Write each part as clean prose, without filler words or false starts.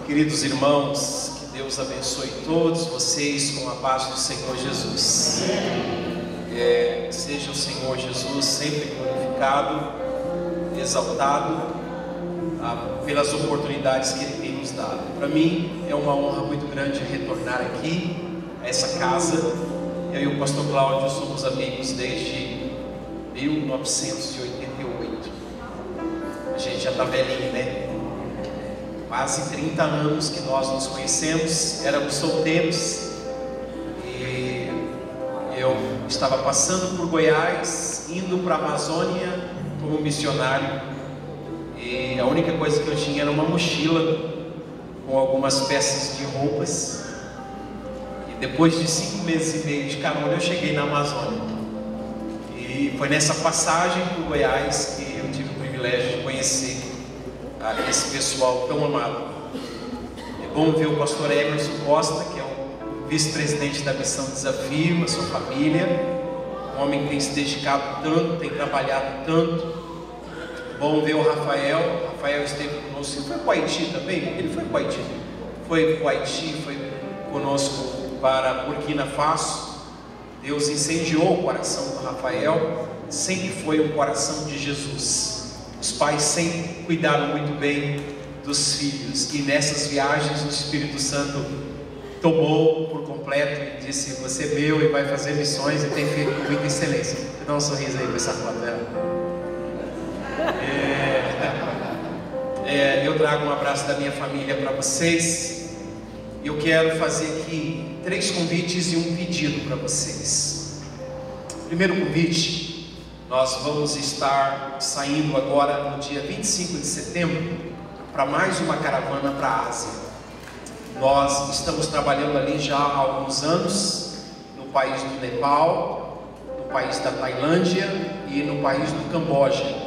Queridos irmãos, que Deus abençoe todos vocês com a paz do Senhor Jesus. Seja o Senhor Jesus sempre glorificado, exaltado pelas oportunidades que Ele tem nos dado. Para mim é uma honra muito grande retornar aqui a essa casa. Eu e o pastor Cláudio somos amigos desde 1988. A gente já está velhinho, né? Quase 30 anos que nós nos conhecemos, éramos solteiros e eu estava passando por Goiás, indo para a Amazônia como missionário, e a única coisa que eu tinha era uma mochila com algumas peças de roupas, e depois de 5 meses e meio de carona eu cheguei na Amazônia, e foi nessa passagem por Goiás que eu tive o privilégio de conhecer esse pessoal tão amado. É bom ver o pastor Emerson Costa, que é o vice-presidente da Missão Desafio, a sua família, um homem que tem se dedicado tanto, tem trabalhado tanto. É bom ver o Rafael. Rafael esteve conosco, foi para o Haiti também? Ele foi para o Haiti. Foi para o Haiti, foi conosco para Burkina Faso. Deus incendiou o coração do Rafael, sempre foi um coração de Jesus. Os pais sempre cuidaram muito bem dos filhos, e nessas viagens o Espírito Santo tomou por completo e disse: você é meu e vai fazer missões e tem feito com muita excelência. Dá um sorriso aí para essa foto dela. Eu trago um abraço da minha família para vocês. Eu quero fazer aqui 3 convites e um pedido para vocês. Primeiro convite: nós vamos estar saindo agora no dia 25 de setembro para mais uma caravana para a Ásia. Nós estamos trabalhando ali já há alguns anos, no país do Nepal, no país da Tailândia e no país do Camboja.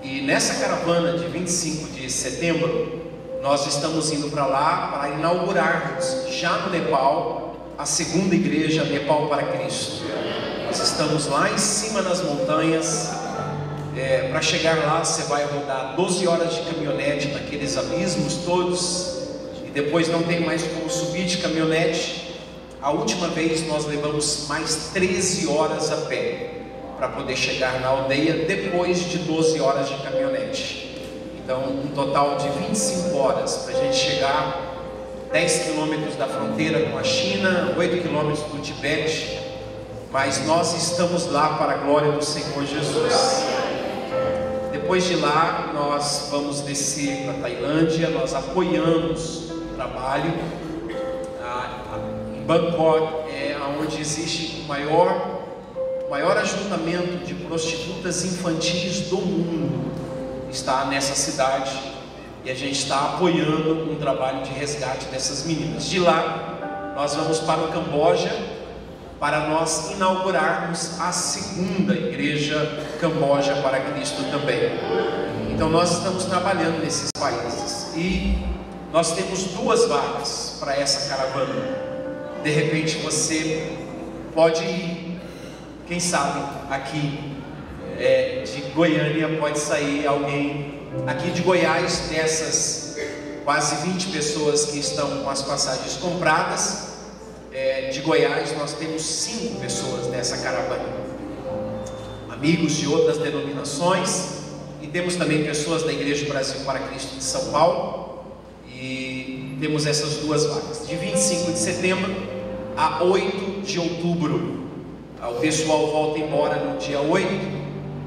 E nessa caravana de 25 de setembro, nós estamos indo para lá para inaugurarmos já no Nepal a 2ª igreja Nepal para Cristo. Nós estamos lá em cima nas montanhas. Para chegar lá você vai rodar 12 horas de caminhonete naqueles abismos todos, e depois não tem mais como subir de caminhonete. A última vez nós levamos mais 13 horas a pé para poder chegar na aldeia, depois de 12 horas de caminhonete. Então um total de 25 horas para a gente chegar 10 quilômetros da fronteira com a China, 8 quilômetros do Tibete. Mas nós estamos lá para a glória do Senhor Jesus. Depois de lá, nós vamos descer para a Tailândia. Nós apoiamos o trabalho. Em Bangkok é onde existe o maior ajuntamento de prostitutas infantis do mundo. Está nessa cidade. E a gente está apoiando um trabalho de resgate dessas meninas. De lá, nós vamos para o Camboja, para nós inaugurarmos a 2ª igreja Camboja para Cristo também. Então nós estamos trabalhando nesses países e nós temos 2 vagas para essa caravana. De repente você pode ir, quem sabe aqui de Goiânia pode sair alguém aqui de Goiás, dessas quase 20 pessoas que estão com as passagens compradas. De Goiás nós temos 5 pessoas nessa caravana, amigos de outras denominações, e temos também pessoas da Igreja Brasil para Cristo de São Paulo, e temos essas 2 vagas, de 25 de setembro a 8 de outubro. O pessoal volta embora no dia 8,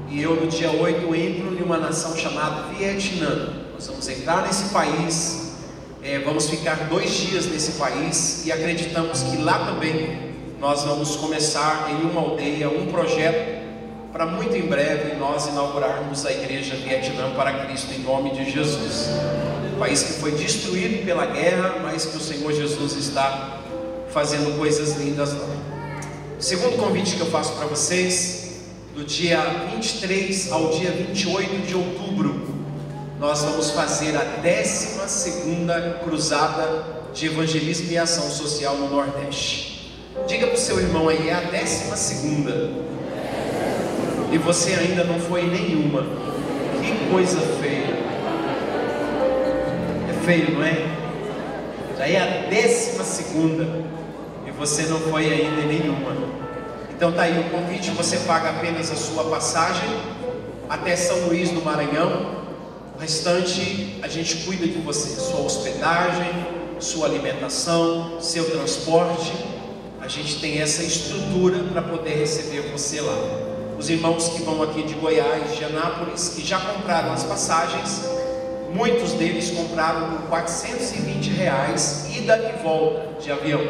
e eu no dia 8 entro em uma nação chamada Vietnã. Nós vamos entrar nesse país. Vamos ficar 2 dias nesse país, e acreditamos que lá também nós vamos começar em uma aldeia um projeto para muito em breve nós inaugurarmos a igreja Vietnã para Cristo em nome de Jesus. Um país que foi destruído pela guerra, mas que o Senhor Jesus está fazendo coisas lindas lá. O segundo convite que eu faço para vocês, do dia 23 ao dia 28 de outubro, nós vamos fazer a 12ª cruzada de evangelismo e ação social no Nordeste. Diga para o seu irmão aí, é a 12ª. E você ainda não foi em nenhuma. Que coisa feia. É feio, não é? Já é a 12ª e você não foi ainda em nenhuma. Então tá aí o convite, você paga apenas a sua passagem até São Luís do Maranhão. O restante a gente cuida de você, sua hospedagem, sua alimentação, seu transporte. A gente tem essa estrutura para poder receber você lá. Os irmãos que vão aqui de Goiás, de Anápolis, que já compraram as passagens, muitos deles compraram por R$420 ida e volta de avião.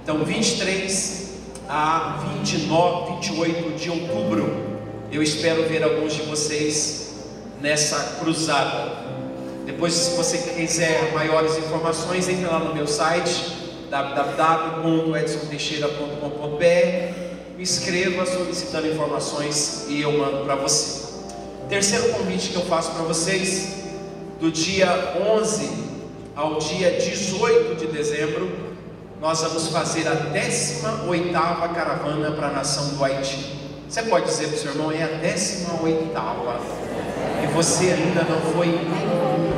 Então 23 a 28 de outubro, eu espero ver alguns de vocês nessa cruzada. Depois, se você quiser maiores informações, entre lá no meu site www.edsonteixeira.com.br, me escreva solicitando informações e eu mando para você. Terceiro convite que eu faço para vocês: do dia 11 ao dia 18 de dezembro, nós vamos fazer a 18ª caravana para a nação do Haiti. Você pode dizer para o seu irmão, é a 18ª, e você ainda não foi em nenhuma.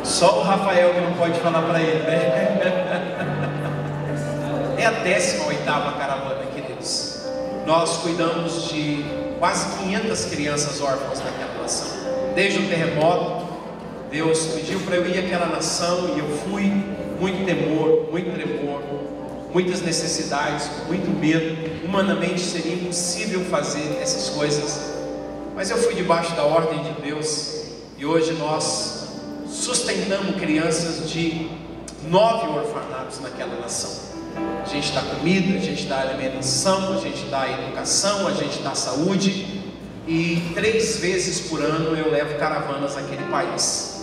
Só o Rafael que não pode falar para ele, né? É a 18ª caravana, queridos. Nós cuidamos de quase 500 crianças órfãs naquela nação. Desde o terremoto, Deus pediu para eu ir àquela nação e eu fui. Muito temor, muito tremor, muitas necessidades, muito medo. Humanamente seria impossível fazer essas coisas, mas eu fui debaixo da ordem de Deus e hoje nós sustentamos crianças de 9 orfanatos naquela nação. A gente dá comida, a gente dá alimentação, a gente dá educação, a gente dá saúde, e 3 vezes por ano eu levo caravanas naquele país.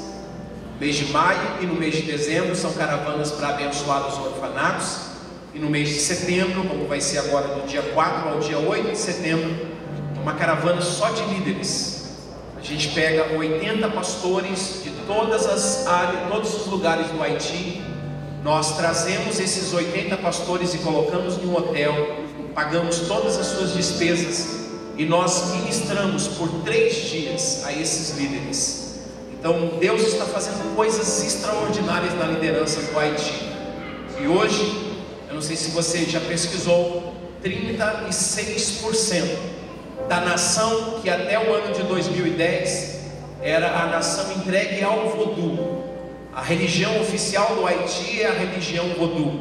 No mês de maio e no mês de dezembro são caravanas para abençoar os orfanatos, e no mês de setembro, como vai ser agora do dia 4 ao dia 8 de setembro, uma caravana só de líderes. A gente pega 80 pastores de todas as áreas, todos os lugares do Haiti. Nós trazemos esses 80 pastores e colocamos em um hotel, pagamos todas as suas despesas e nós ministramos por 3 dias a esses líderes. Então Deus está fazendo coisas extraordinárias na liderança do Haiti. E hoje, eu não sei se você já pesquisou, 36% da nação que até o ano de 2010 era a nação entregue ao vodú. A religião oficial do Haiti é a religião vodú,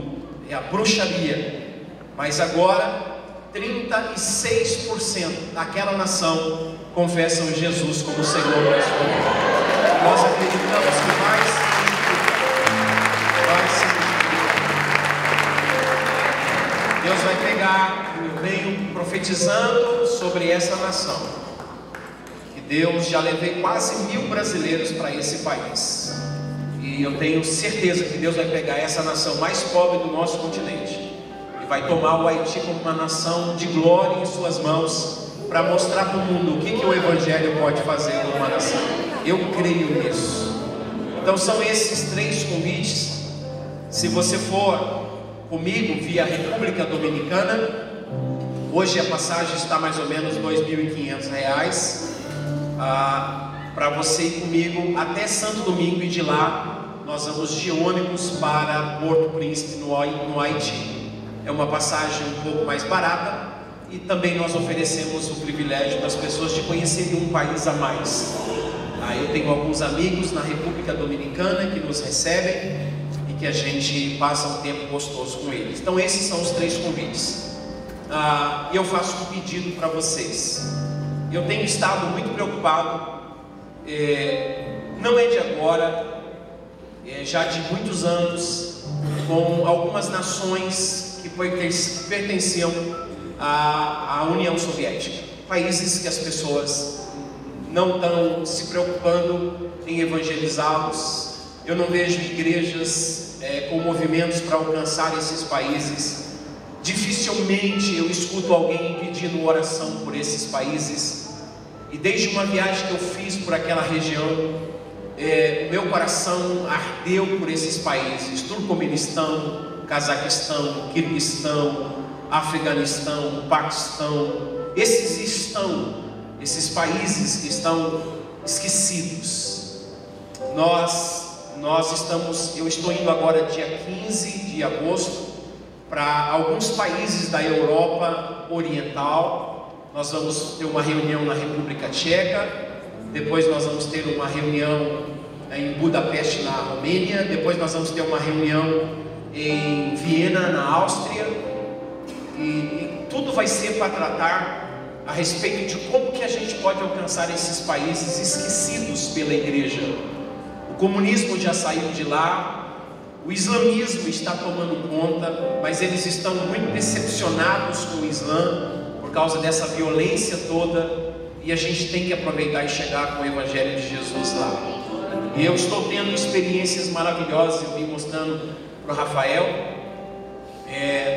é a bruxaria. Mas agora 36% daquela nação confessam Jesus como Senhor e Salvador. Nós acreditamos que vai se multiplicar. Deus vai pegar, eu venho profetizando sobre essa nação, que Deus já levei quase 1000 brasileiros para esse país. E eu tenho certeza que Deus vai pegar essa nação mais pobre do nosso continente e vai tomar o Haiti como uma nação de glória em suas mãos, para mostrar para o mundo o que o Evangelho pode fazer numa nação. Eu creio nisso. Então são esses 3 convites. Se você for comigo via República Dominicana, hoje a passagem está mais ou menos R$2.500, para você ir comigo até Santo Domingo, e de lá nós vamos de ônibus para Porto Príncipe, no Haiti. É uma passagem um pouco mais barata, e também nós oferecemos o privilégio das pessoas de conhecerem um país a mais. Eu tenho alguns amigos na República Dominicana que nos recebem e que a gente passa um tempo gostoso com eles. Então esses são os 3 convites. E eu faço um pedido para vocês. Eu tenho estado muito preocupado, não é de agora, já de muitos anos, com algumas nações que pertenciam à União Soviética, países que as pessoas não estão se preocupando em evangelizá-los. Eu não vejo igrejas com movimentos para alcançar esses países. Dificilmente eu escuto alguém pedindo oração por esses países. E desde uma viagem que eu fiz por aquela região, o meu coração ardeu por esses países: Turcomenistão, Cazaquistão, Quirguistão, Afeganistão, Paquistão. Esses países estão esquecidos. Eu estou indo agora dia 15 de agosto para alguns países da Europa Oriental. Nós vamos ter uma reunião na República Tcheca, depois nós vamos ter uma reunião em Budapeste, na Romênia, depois nós vamos ter uma reunião em Viena, na Áustria, e tudo vai ser para tratar a respeito de como que a gente pode alcançar esses países esquecidos pela igreja. O comunismo já saiu de lá, o islamismo está tomando conta, mas eles estão muito decepcionados com o Islã por causa dessa violência toda, e a gente tem que aproveitar e chegar com o Evangelho de Jesus lá. E eu estou tendo experiências maravilhosas. Eu vim mostrando para o Rafael.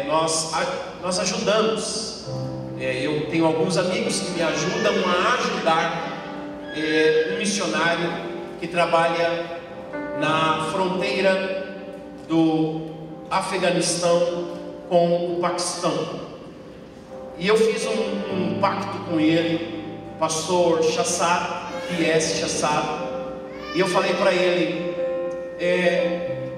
Nós ajudamos. Eu tenho alguns amigos que me ajudam a ajudar um missionário que trabalha na fronteira do Afeganistão com o Paquistão. E eu fiz um pacto com ele, pastor Chassad, P.S. Chassad, e eu falei para ele: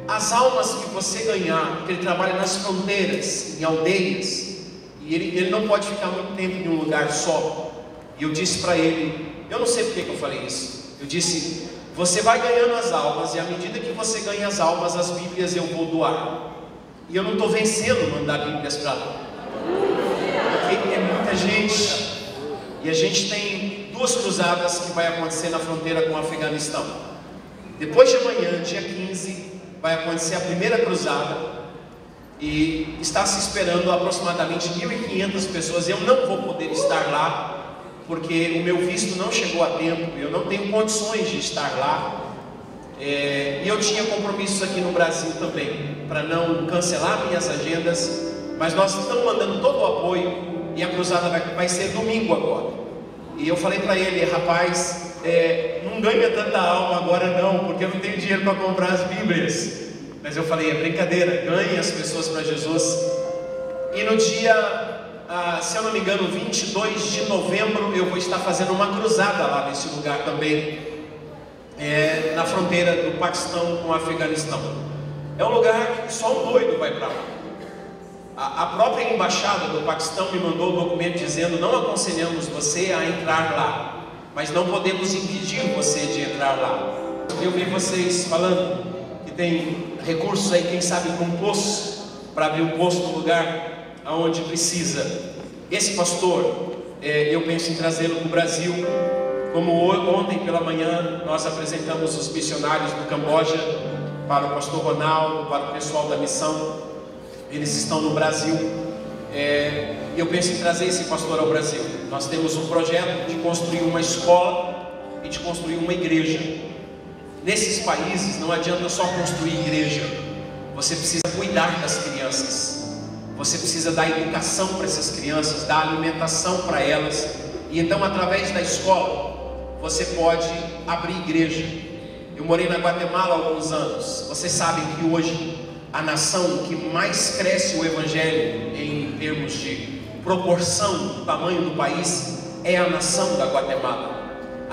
as almas que você ganhar, porque ele trabalha nas fronteiras, em aldeias, e ele não pode ficar muito tempo em um lugar só. E eu disse para ele, eu não sei porque que eu falei isso, eu disse: você vai ganhando as almas, e à medida que você ganha as almas, as Bíblias eu vou doar. E eu não estou vencendo mandar Bíblias para lá, porque é muita gente, e a gente tem 2 cruzadas que vai acontecer na fronteira com o Afeganistão. Depois de amanhã, dia 15, vai acontecer a primeira cruzada, e está se esperando aproximadamente 1.500 pessoas. Eu não vou poder estar lá, porque o meu visto não chegou a tempo, eu não tenho condições de estar lá, e eu tinha compromissos aqui no Brasil também, para não cancelar minhas agendas, mas nós estamos mandando todo o apoio, e a cruzada vai ser domingo agora. E eu falei para ele: rapaz, não ganha tanta alma agora não, porque eu não tenho dinheiro para comprar as Bíblias. Mas eu falei: é brincadeira, ganhe as pessoas para Jesus. E no dia, se eu não me engano, 22 de novembro, eu vou estar fazendo uma cruzada lá nesse lugar também, na fronteira do Paquistão com o Afeganistão. É um lugar que só um doido vai para lá. A própria embaixada do Paquistão me mandou um documento dizendo: não aconselhamos você a entrar lá, mas não podemos impedir você de entrar lá. Eu vi vocês falando que tem recursos aí, quem sabe com poço, para abrir um poço no lugar onde precisa. Esse pastor, eu penso em trazê-lo para o Brasil. Como ontem pela manhã nós apresentamos os missionários do Camboja para o pastor Ronaldo, para o pessoal da missão. Eles estão no Brasil. Eu penso em trazer esse pastor ao Brasil. Nós temos um projeto de construir uma escola e de construir uma igreja. Nesses países não adianta só construir igreja, você precisa cuidar das crianças, você precisa dar educação para essas crianças, dar alimentação para elas, e então através da escola você pode abrir igreja. Eu morei na Guatemala há alguns anos. Vocês sabem que hoje a nação que mais cresce o Evangelho em termos de proporção do tamanho do país é a nação da Guatemala.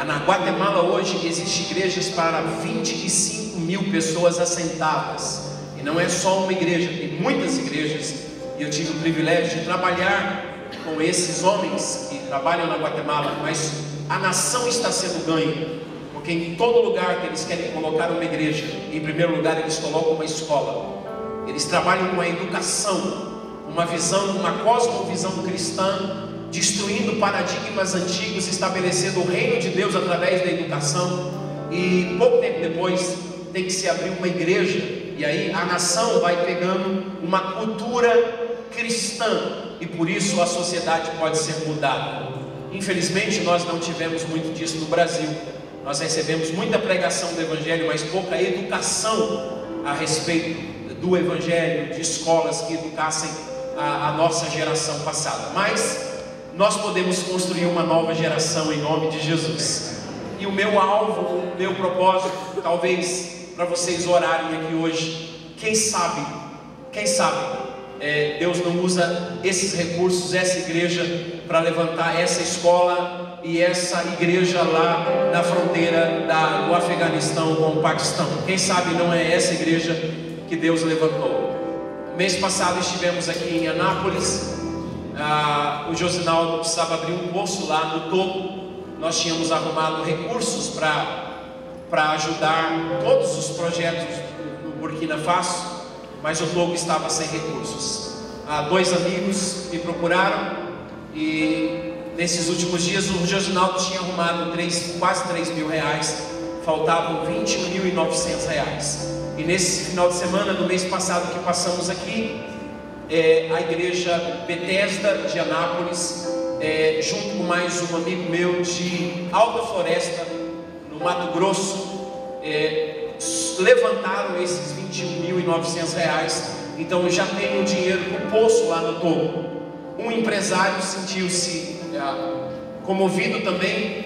Na Guatemala hoje existem igrejas para 25.000 pessoas assentadas, e não é só uma igreja, tem muitas igrejas. E eu tive o privilégio de trabalhar com esses homens que trabalham na Guatemala, mas a nação está sendo ganha, porque em todo lugar que eles querem colocar uma igreja, em primeiro lugar eles colocam uma escola. Eles trabalham com a educação, uma visão, uma cosmovisão cristã, destruindo paradigmas antigos, estabelecendo o reino de Deus através da educação. E pouco tempo depois tem que se abrir uma igreja, e aí a nação vai pegando uma cultura cristã, e por isso a sociedade pode ser mudada. Infelizmente nós não tivemos muito disso no Brasil. Nós recebemos muita pregação do Evangelho, mas pouca educação a respeito do Evangelho, de escolas que educassem a nossa geração passada. Mas nós podemos construir uma nova geração em nome de Jesus. E o meu alvo, o meu propósito, talvez para vocês orarem aqui hoje, quem sabe, Deus não usa esses recursos, essa igreja, para levantar essa escola e essa igreja lá na fronteira do Afeganistão com o Paquistão. Quem sabe não é essa igreja que Deus levantou. Mês passado estivemos aqui em Anápolis. O Josinaldo precisava abrir um poço lá no topo. Nós tínhamos arrumado recursos para ajudar todos os projetos no Burkina Faso, mas o Togo estava sem recursos. 2 amigos me procuraram e nesses últimos dias o Josinaldo tinha arrumado quase 3 mil reais, faltavam 21.900 reais. E nesse final de semana do mês passado que passamos aqui, a igreja Bethesda de Anápolis, junto com mais um amigo meu de Alta Floresta, no Mato Grosso, levantaram esses 21.900 reais. Então eu já tenho dinheiro para o poço lá no topo. Um empresário sentiu-se comovido também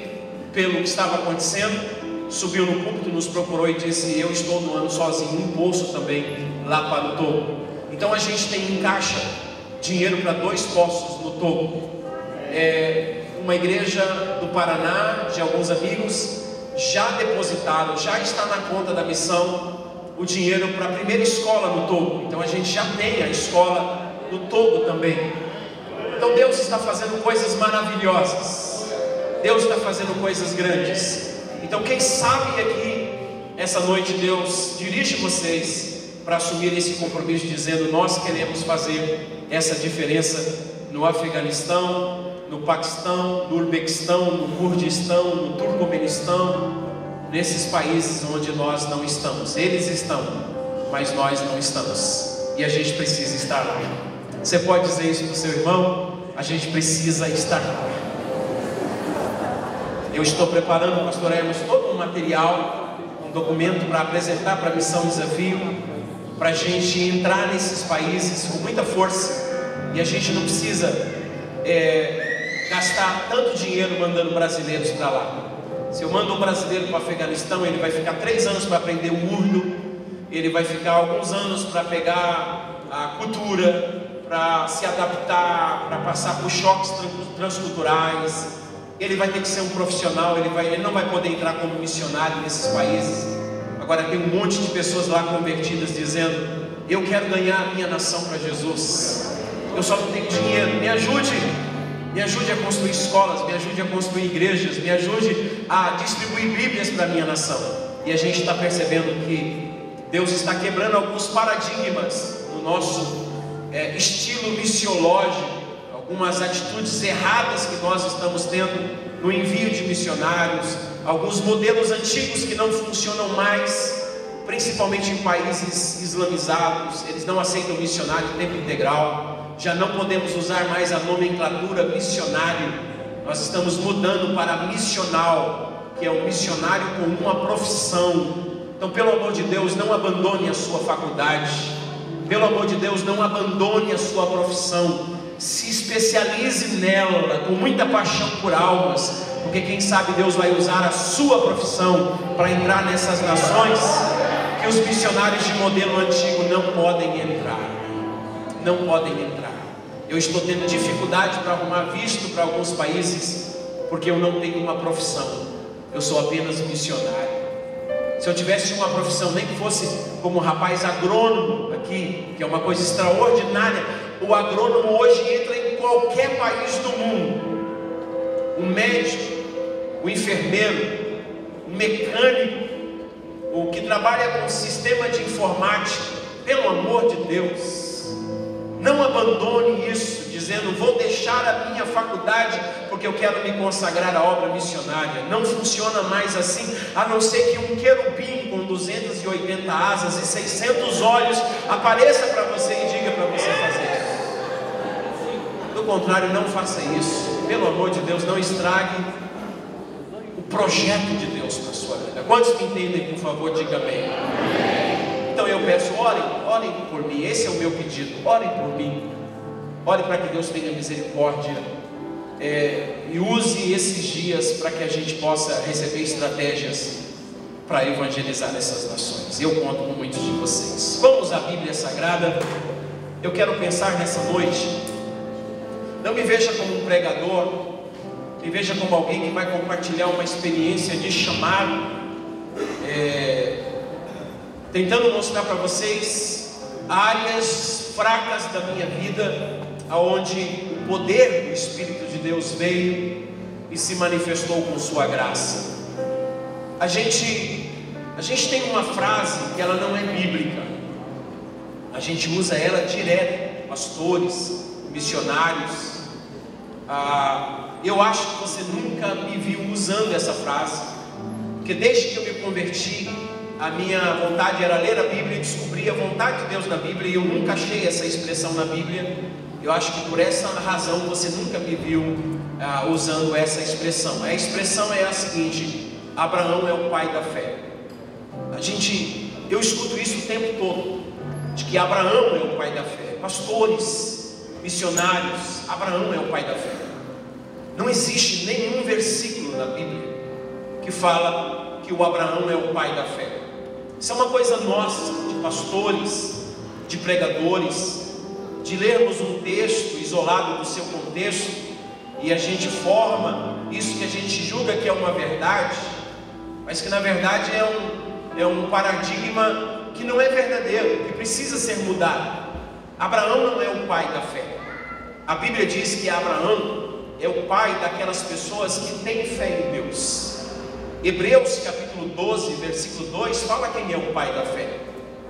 pelo que estava acontecendo, subiu no púlpito, nos procurou e disse: eu estou doando sozinho um poço também lá para o topo. Então a gente tem em caixa dinheiro para 2 poços no topo. Uma igreja do Paraná, de alguns amigos, já depositaram, já está na conta da missão, o dinheiro para a primeira escola no Togo. Então a gente já tem a escola no Togo também. Então Deus está fazendo coisas maravilhosas, Deus está fazendo coisas grandes. Então quem sabe aqui, essa noite, Deus dirige vocês para assumir esse compromisso, dizendo: nós queremos fazer essa diferença no Afeganistão, no Paquistão, no Uzbequistão, no Kurdistão, no Turcomenistão, nesses países onde nós não estamos. Eles estão, mas nós não estamos, e a gente precisa estar lá. Você pode dizer isso para o seu irmão? A gente precisa estar lá. Eu estou preparando, pastor Hermes, todo um material, um documento para apresentar para a Missão Desafio, para a gente entrar nesses países com muita força. E a gente não precisa gastar tanto dinheiro mandando brasileiros para lá. Se eu mando um brasileiro para o Afeganistão, ele vai ficar 3 anos para aprender o urdu, ele vai ficar alguns anos para pegar a cultura, para se adaptar, para passar por choques transculturais. Ele vai ter que ser um profissional, ele não vai poder entrar como missionário nesses países. Agora tem um monte de pessoas lá convertidas dizendo: eu quero ganhar a minha nação para Jesus, eu só não tenho dinheiro, me ajude a construir escolas, me ajude a construir igrejas, me ajude a distribuir Bíblias para a minha nação. E a gente está percebendo que Deus está quebrando alguns paradigmas no nosso estilo missiológico, algumas atitudes erradas que nós estamos tendo no envio de missionários, alguns modelos antigos que não funcionam mais, principalmente em países islamizados. Eles não aceitam missionário em tempo integral. Já não podemos usar mais a nomenclatura missionário, nós estamos mudando para missional, que é um missionário com uma profissão. Então, pelo amor de Deus, não abandone a sua faculdade, pelo amor de Deus, não abandone a sua profissão, se especialize nela com muita paixão por almas, porque quem sabe Deus vai usar a sua profissão para entrar nessas nações que os missionários de modelo antigo não podem entrar. Não podem entrar. Eu estou tendo dificuldade para arrumar visto para alguns países, porque eu não tenho uma profissão, eu sou apenas missionário. Se eu tivesse uma profissão, nem que fosse como rapaz agrônomo aqui, que é uma coisa extraordinária. O agrônomo hoje entra em qualquer país do mundo. O médico, o enfermeiro, o mecânico, o que trabalha com sistema de informática, pelo amor de Deus, não abandone isso, dizendo: vou deixar a minha faculdade porque eu quero me consagrar à obra missionária. Não funciona mais assim, a não ser que um querubim com 280 asas e 600 olhos apareça para você e diga para você fazer isso. Do contrário, não faça isso. Pelo amor de Deus, não estrague o projeto de Deus na sua vida. Quantos me entendem, por favor, diga amém. Então eu peço, orem por mim. Esse é o meu pedido, orem por mim. Ore para que Deus tenha misericórdia e use esses dias para que a gente possa receber estratégias para evangelizar essas nações. Eu conto com muitos de vocês. Vamos à Bíblia Sagrada. Eu quero pensar nessa noite. Não me veja como um pregador, me veja como alguém que vai compartilhar uma experiência de chamado, tentando mostrar para vocês áreas fracas da minha vida, aonde o poder do Espírito de Deus veio e se manifestou com sua graça. A gente tem uma frase que ela não é bíblica, a gente usa ela direto, pastores, missionários. Eu acho que você nunca me viu usando essa frase, porque desde que eu me converti, a minha vontade era ler a Bíblia e descobrir a vontade de Deus na Bíblia, e eu nunca achei essa expressão na Bíblia. Eu acho que por essa razão você nunca me viu usando essa expressão. A expressão é a seguinte: Abraão é o pai da fé. Eu escuto isso o tempo todo, de que Abraão é o pai da fé. Pastores, missionários, Abraão é o pai da fé. Não existe nenhum versículo na Bíblia que fala que o Abraão é o pai da fé. Isso é uma coisa nossa, de pastores, de pregadores, de lermos um texto isolado do seu contexto e a gente forma isso que a gente julga que é uma verdade, mas que na verdade é um paradigma que não é verdadeiro, que precisa ser mudado. Abraão não é o pai da fé. A Bíblia diz que Abraão é o pai daquelas pessoas que têm fé em Deus. Hebreus capítulo 12, versículo 2, fala quem é o pai da fé.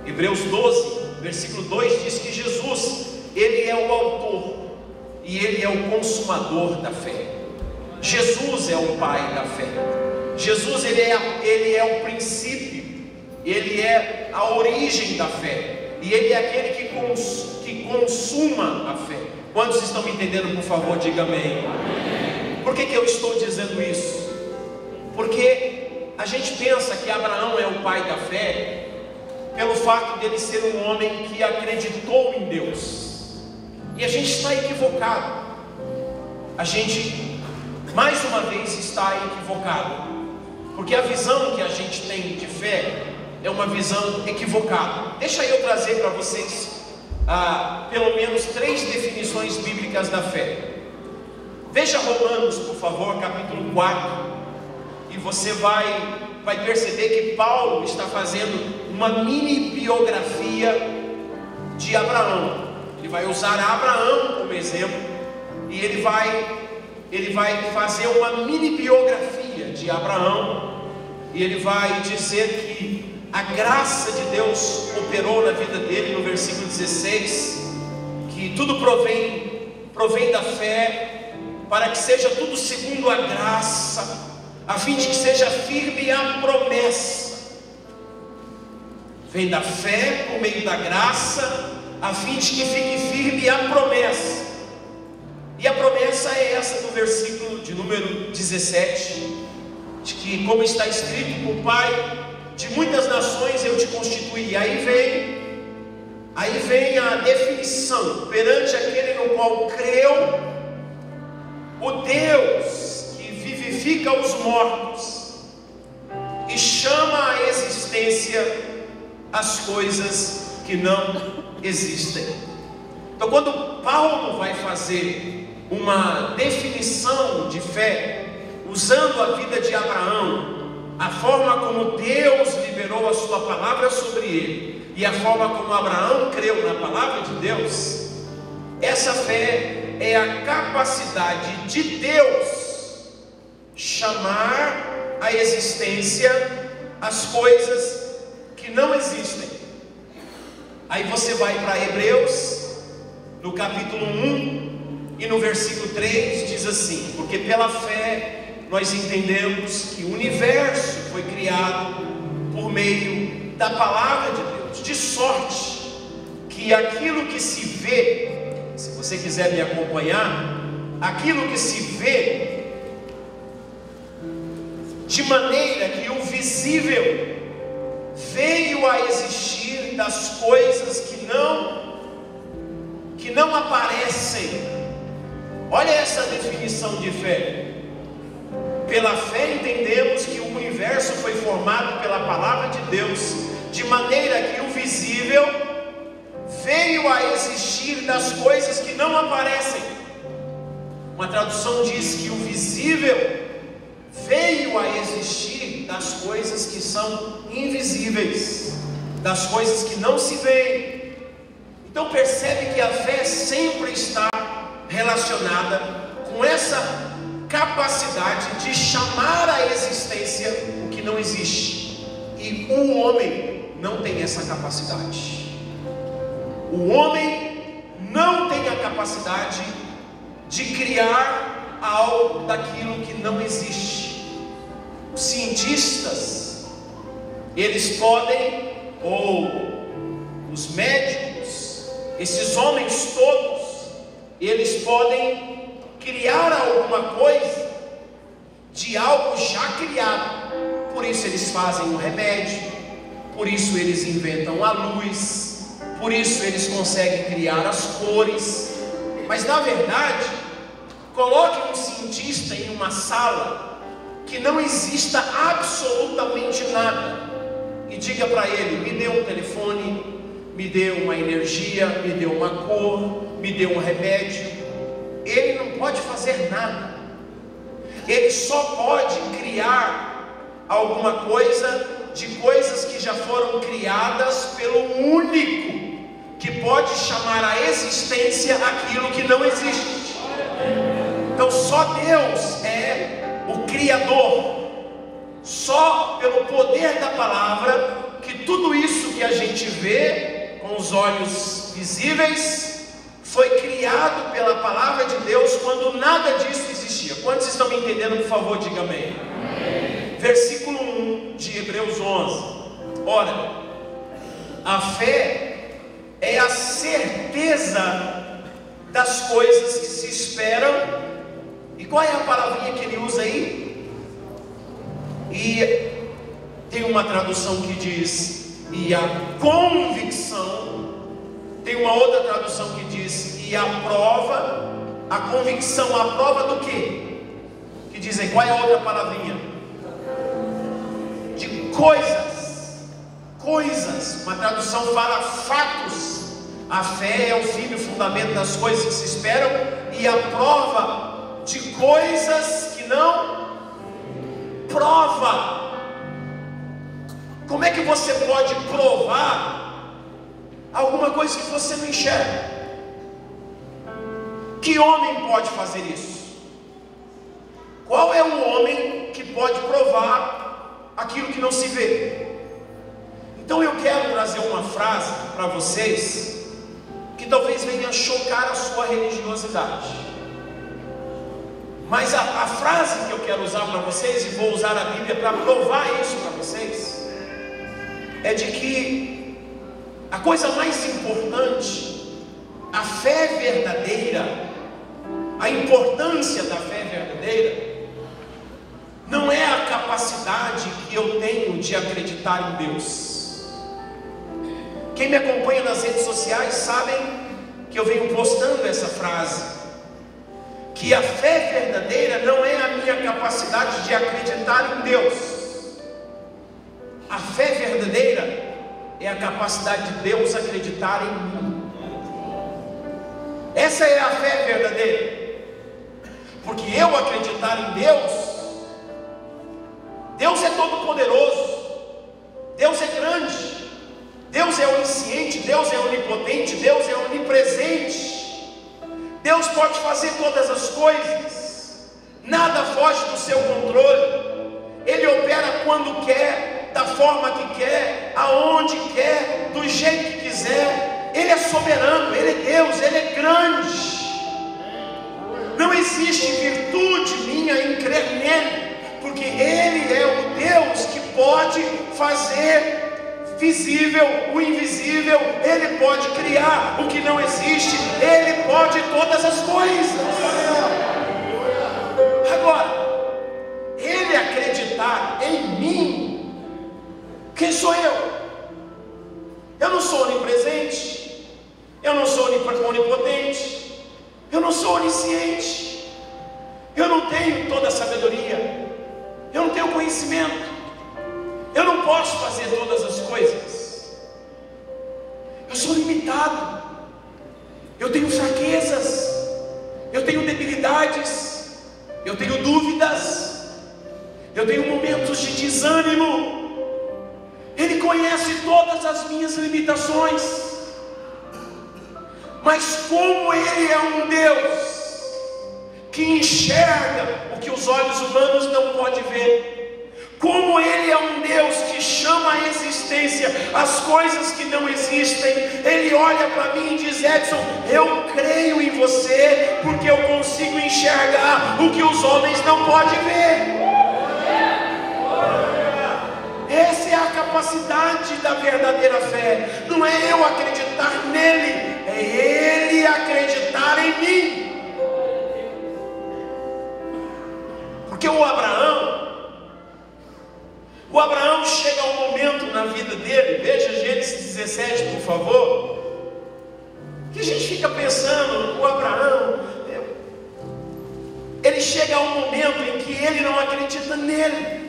Hebreus 12, versículo 2 diz que Jesus, ele é o autor e ele é o consumador da fé. Jesus é o pai da fé. Jesus, ele é o princípio, ele é a origem da fé, e ele é aquele que consuma a fé. Quantos estão me entendendo? Por favor, diga amém. Por que eu estou dizendo isso? Porque a gente pensa que Abraão é o pai da fé pelo fato dele ser um homem que acreditou em Deus, e a gente está equivocado. A gente mais uma vez está equivocado, porque a visão que a gente tem de fé é uma visão equivocada. Deixa eu trazer para vocês pelo menos 3 definições bíblicas da fé. Veja Romanos, por favor, capítulo 4, e você vai perceber que Paulo está fazendo uma mini biografia de Abraão. Ele vai usar Abraão como exemplo, e ele vai fazer uma mini biografia de Abraão, e ele vai dizer que a graça de Deus operou na vida dele, no versículo 16, que tudo provém da fé, para que seja tudo segundo a graça, a fim de que seja firme a promessa. Vem da fé por meio da graça, a fim de que fique firme a promessa. E a promessa é essa do versículo de número 17, de que, como está escrito, por Pai de muitas nações eu te constituí. Aí vem a definição: perante aquele no qual creu, o Deus que vivifica os mortos e chama à existência as coisas que não existem. Então, quando Paulo vai fazer uma definição de fé, usando a vida de Abraão, a forma como Deus liberou a sua palavra sobre ele, e a forma como Abraão creu na palavra de Deus, essa fé é a capacidade de Deus chamar à existência as coisas que não existem. Aí você vai para Hebreus, no capítulo 1 e no versículo 3, diz assim: porque pela fé nós entendemos que o universo foi criado por meio da palavra de Deus, de sorte que aquilo que se vê, se você quiser me acompanhar, aquilo que se vê, de maneira que o visível veio a existir das coisas que não aparecem. Olha essa definição de fé. Pela fé entendemos que o universo foi formado pela palavra de Deus, de maneira que o visível veio a existir das coisas que não aparecem. Uma tradução diz que o visível veio a existir das coisas que são invisíveis, das coisas que não se veem. Então percebe que a fé sempre está relacionada com essa capacidade de chamar à existência o que não existe. E o homem não tem essa capacidade. O homem não tem a capacidade de criar algo daquilo que não existe. Os cientistas, eles podem, ou os médicos, esses homens todos, eles podem criar alguma coisa de algo já criado. Por isso eles fazem um remédio, por isso eles inventam a luz, por isso eles conseguem criar as cores. Mas na verdade, coloque um cientista em uma sala que não exista absolutamente nada e diga para ele: me dê um telefone, me dê uma energia, me dê uma cor, me dê um remédio. Ele não pode fazer nada. Ele só pode criar alguma coisa de coisas que já foram criadas pelo único que pode chamar à existência aquilo que não existe. Então só Deus é o Criador. Só pelo poder da palavra que tudo isso que a gente vê com os olhos visíveis foi criado pela palavra de Deus, quando nada disso existia. Quantos estão me entendendo? Por favor, diga amém. Amém. Versículo 1 de Hebreus 11. Ora, a fé é a certeza das coisas que se esperam. E qual é a palavrinha que ele usa aí? E tem uma tradução que diz: e a convicção. Tem uma outra tradução que diz: e a prova. A convicção, a prova do quê? Que dizem, qual é a outra palavrinha? De coisas. Coisas. Uma tradução fala fatos. A fé é o firme fundamento das coisas que se esperam, e a prova de coisas que não. Prova. Como é que você pode provar alguma coisa que você não enxerga? Que homem pode fazer isso? Qual é o homem que pode provar aquilo que não se vê? Então eu quero trazer uma frase para vocês que talvez venha chocar a sua religiosidade. Mas a frase que eu quero usar para vocês, e vou usar a Bíblia para provar isso para vocês, é de que a coisa mais importante, a fé verdadeira, a importância da fé verdadeira, não é a capacidade que eu tenho de acreditar em Deus. Quem me acompanha nas redes sociais sabem que eu venho postando essa frase, que a fé verdadeira não é a minha capacidade de acreditar em Deus. A fé verdadeira é a capacidade de Deus acreditar em mim. Essa é a fé verdadeira. Porque eu acreditar em Deus, Deus é todo poderoso, Deus é grande, Deus é onisciente, Deus é onipotente, Deus é onipresente. Deus pode fazer todas as coisas, nada foge do seu controle. Ele opera quando quer, da forma que quer, aonde quer, do jeito que quiser. Ele é soberano, Ele é Deus, Ele é grande. Não existe virtude minha em crer nele, porque Ele é o Deus que pode fazer visível o invisível. Ele pode criar o que não existe. Ele pode todas as coisas. Agora, Ele acreditar em mim, quem sou eu? Eu não sou onipresente, eu não sou onipotente, Eu não sou onisciente, eu não tenho toda a sabedoria, eu não tenho conhecimento, eu não posso fazer todas as coisas, eu sou limitado, eu tenho fraquezas, eu tenho debilidades, eu tenho dúvidas, eu tenho momentos de desânimo. Ele conhece todas as minhas limitações. Mas como Ele é um Deus que enxerga o que os olhos humanos não podem ver, como Ele é um Deus que chama à existência as coisas que não existem, Ele olha para mim e diz: Edson, eu creio em você, porque eu consigo enxergar o que os homens não podem ver. Essa é a capacidade da verdadeira fé. Não é eu acreditar nele, é ele acreditar em mim. Porque o Abraão chega a um momento na vida dele, veja Gênesis 17, por favor, que a gente fica pensando, o Abraão, ele chega a um momento em que ele não acredita nele.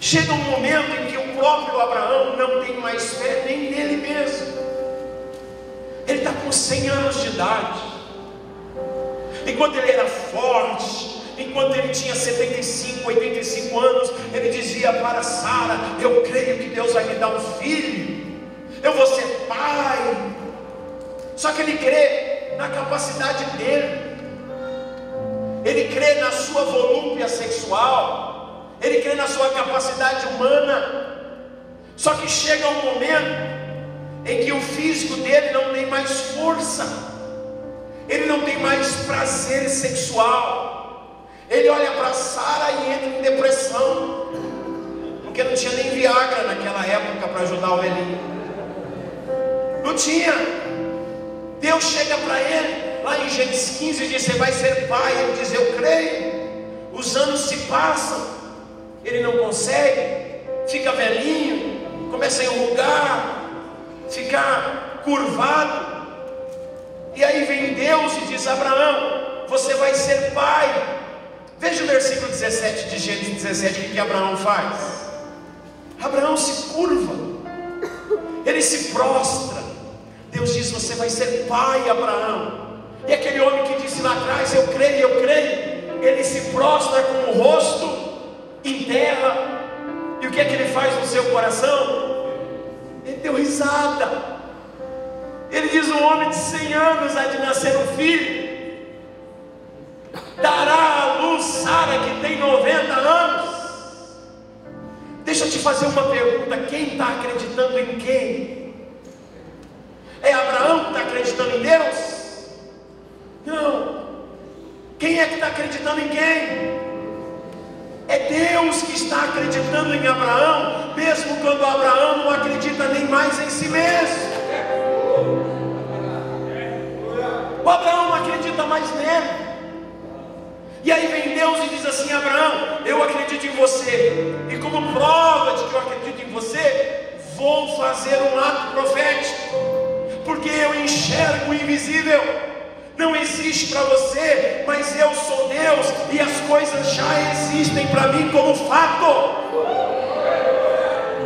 Chega um momento em que o próprio Abraão não tem mais fé nem nele mesmo. Ele está com 100 anos de idade. Enquanto ele era forte, enquanto ele tinha 75, 85 anos, ele dizia para Sara: eu creio que Deus vai me dar um filho, eu vou ser pai. Só que ele crê na capacidade dele, ele crê na sua volúpia sexual, ele crê na sua capacidade humana. Só que chega um momento em que o físico dele não tem mais força, ele não tem mais prazer sexual. Ele olha para Sara e entra em depressão, porque não tinha nem Viagra naquela época para ajudar o velhinho. Não tinha. Deus chega para ele lá em Gênesis 15 e diz: você vai ser pai. Ele diz: eu creio. Os anos se passam, ele não consegue, fica velhinho, começa a enrugar, ficar curvado. E aí vem Deus e diz: Abraão, você vai ser pai. Veja o versículo 17 de Gênesis 17, o que Abraão faz? Abraão se curva, ele se prostra. Deus diz: você vai ser pai, Abraão. E aquele homem que disse lá atrás: eu creio, ele se prostra com o rosto em terra. E o que é que ele faz no seu coração? Ele deu risada. Ele diz: um homem de 100 anos há de nascer um filho, dará à luz Sara que tem 90 anos. Deixa eu te fazer uma pergunta: quem está acreditando em quem? É Abraão que está acreditando em Deus? Não. Quem é que está acreditando em quem? É Deus que está acreditando em Abraão, mesmo quando Abraão não acredita nem mais em si mesmo. O Abraão não acredita mais nele. E aí vem Deus e diz assim: Abraão, eu acredito em você, e como prova de que eu acredito em você, vou fazer um ato profético, porque eu enxergo o invisível. Não existe para você, mas eu sou Deus, e as coisas já existem para mim como fato.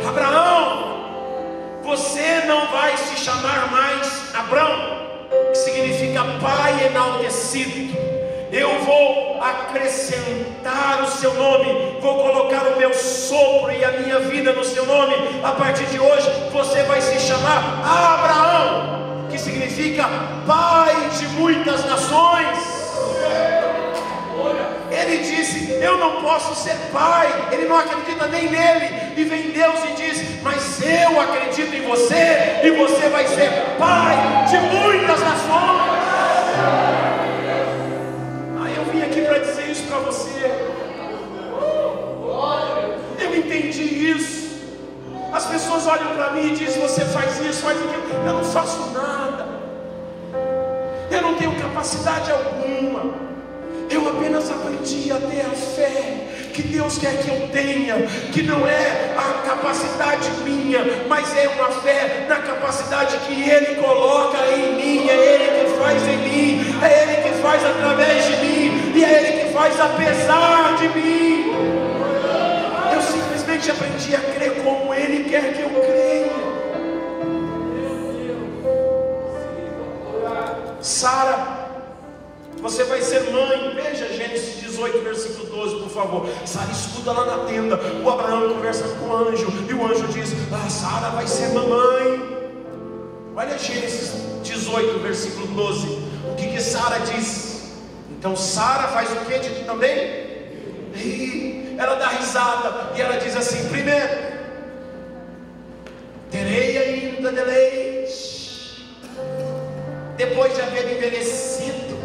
Abraão, você não vai se chamar mais Abrão, que significa pai enaltecido. Eu vou acrescentar o seu nome, vou colocar o meu sopro e a minha vida no seu nome. A partir de hoje você vai se chamar Abraão, que significa pai de muitas nações. Ele disse: eu não posso ser pai. Ele não acredita nem nele. E vem Deus e diz: mas eu acredito em você, e você vai ser pai de muitas nações. Eu vim aqui para dizer isso para você. Eu entendi isso. As pessoas olham para mim e dizem: você faz isso, faz aquilo. Eu não faço nada, eu não tenho capacidade alguma. Eu apenas aprendi a ter a fé que Deus quer que eu tenha, que não é a capacidade minha, mas é uma fé na capacidade que Ele coloca em mim. É Ele que faz faz através de mim, e é Ele que faz apesar de mim. Eu simplesmente aprendi a crer como Ele quer que eu creia. Sara, você vai ser mãe. Veja Gênesis 18, versículo 12, por favor. Sara escuta lá na tenda, o Abraão conversa com o anjo, e o anjo diz: Sara vai ser mamãe. Olha Gênesis 18, versículo 12. O que Sara diz? Então Sara faz o que também? E ela dá risada, e ela diz assim: primeiro, terei ainda deleite depois de haver envelhecido.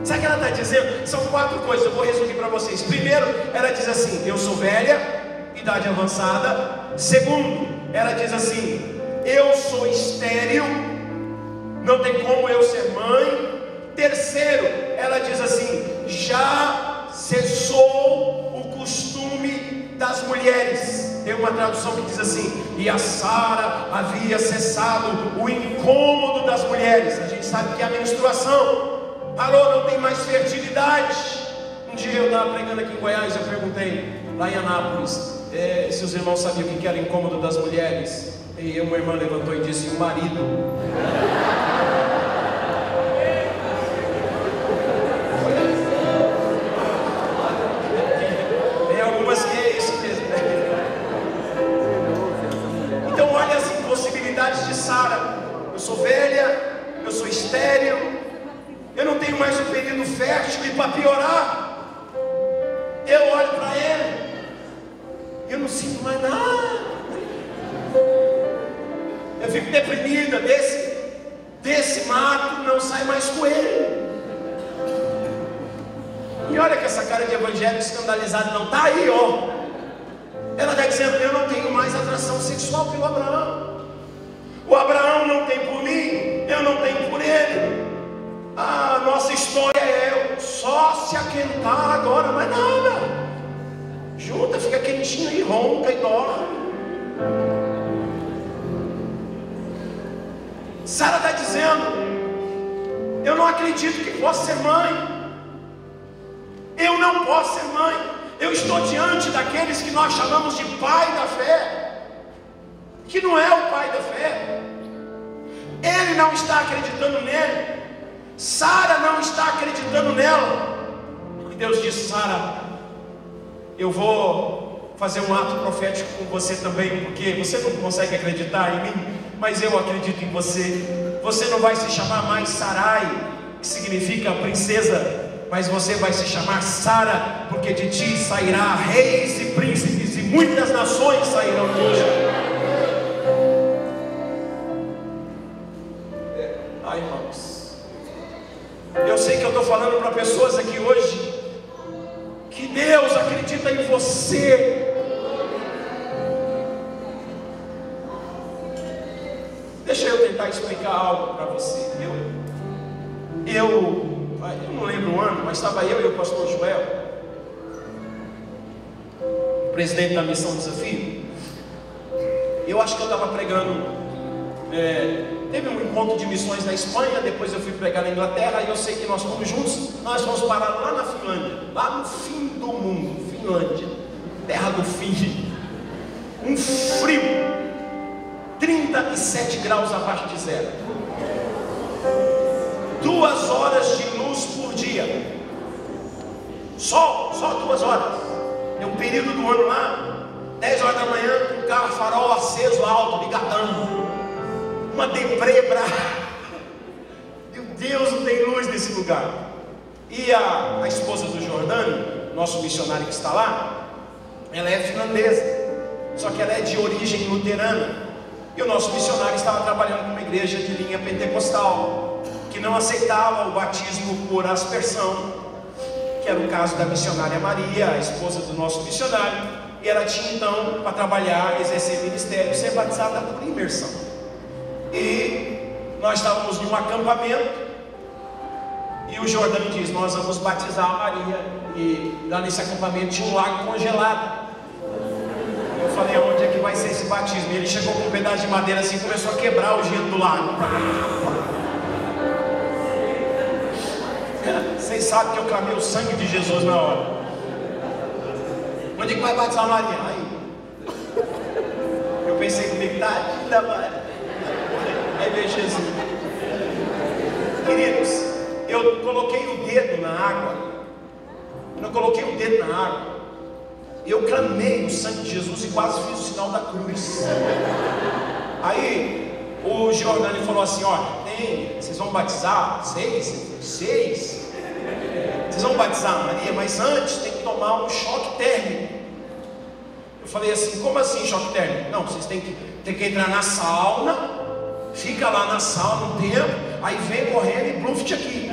Sabe o que ela está dizendo? São 4 coisas, eu vou resumir para vocês. Primeiro, ela diz assim: eu sou velha, idade avançada. Segundo, ela diz assim: eu sou estéril, não tem como eu ser mãe. Terceiro, ela diz assim: já cessou o costume das mulheres. Tem uma tradução que diz assim: e a Sara havia cessado o incômodo das mulheres. A gente sabe que é a menstruação. Parou, não tem mais fertilidade. Um dia eu estava pregando aqui em Goiás, eu perguntei lá em Anápolis se os irmãos sabiam o que era incômodo das mulheres. E uma irmã levantou e disse: o marido. Tem algumas que é isso mesmo, né? Então olha as impossibilidades de Sara. Eu sou velha, eu sou estéril, eu não tenho mais um período fértil, e para piorar, eu olho para ele, eu não sinto mais nada. Eu fico deprimida, desse mato não sai mais coelho. E olha que essa cara de evangélico escandalizado não está aí, ó. Ela está dizendo: eu não tenho mais atração sexual pelo Abraão. O Abraão não tem por mim, eu não tenho por ele. A nossa história é só se aquentar agora, mas nada. Junta, fica quentinho e ronca e dorme. Sara está dizendo: eu não acredito que possa ser mãe. Eu não posso ser mãe. Eu estou diante daqueles que nós chamamos de pai da fé, que não é o pai da fé. Ele não está acreditando nele. Sara não está acreditando nela. E Deus disse: Sara, eu vou fazer um ato profético com você também, porque você não consegue acreditar em mim, mas eu acredito em você. Você não vai se chamar mais Sarai, que significa princesa, mas você vai se chamar Sara, porque de ti sairá reis e príncipes, e muitas nações sairão de ti. Ai, irmãos, eu sei que eu estou falando para pessoas aqui hoje que Deus acredita em você. Deixa eu tentar explicar algo para você. Eu não lembro o ano, mas estava eu e o pastor Joel, presidente da Missão Desafio. Eu acho que eu estava pregando. Teve um encontro de missões na Espanha, depois eu fui pregar na Inglaterra, e eu sei que nós fomos juntos. Nós fomos parar lá na Finlândia, lá no fim do mundo, Finlândia, terra do fim. Um frio, 37 graus abaixo de zero, 2 horas de luz por dia, só 2 horas. É um período do ano lá, 10 horas da manhã, com o carro farol aceso alto, ligadão, uma deprê brava. Meu Deus, não tem luz nesse lugar. E a esposa do Jordânio, nosso missionário que está lá, ela é finlandesa, só que ela é de origem luterana. E o nosso missionário estava trabalhando com uma igreja de linha pentecostal, que não aceitava o batismo por aspersão, que era o caso da missionária Maria, a esposa do nosso missionário. E ela tinha então, para trabalhar, exercer ministério, ser batizada por imersão. E nós estávamos em um acampamento, e o Jordão diz: nós vamos batizar a Maria. E lá nesse acampamento tinha um lago congelado. Eu falei: onde é que vai ser esse batismo? E ele chegou com um pedaço de madeira assim, começou a quebrar o gelo do lago. Vocês sabem que eu clamei o sangue de Jesus na hora. Onde é que vai batizar a Maria? Aí eu pensei comigo, tadinha da Maria. Aí veio Jesus. Queridos, eu coloquei o dedo na água. Eu coloquei o dedo na água. Eu clamei o sangue de Jesus e quase fiz o sinal da cruz. Aí o Giordani falou assim: olha, vocês vão batizar 6? Vocês vão batizar a Maria, mas antes tem que tomar um choque térmico. Eu falei assim: como assim choque térmico? Não, vocês têm que entrar na sauna, fica lá na sauna um tempo, aí vem correndo e bluft aqui.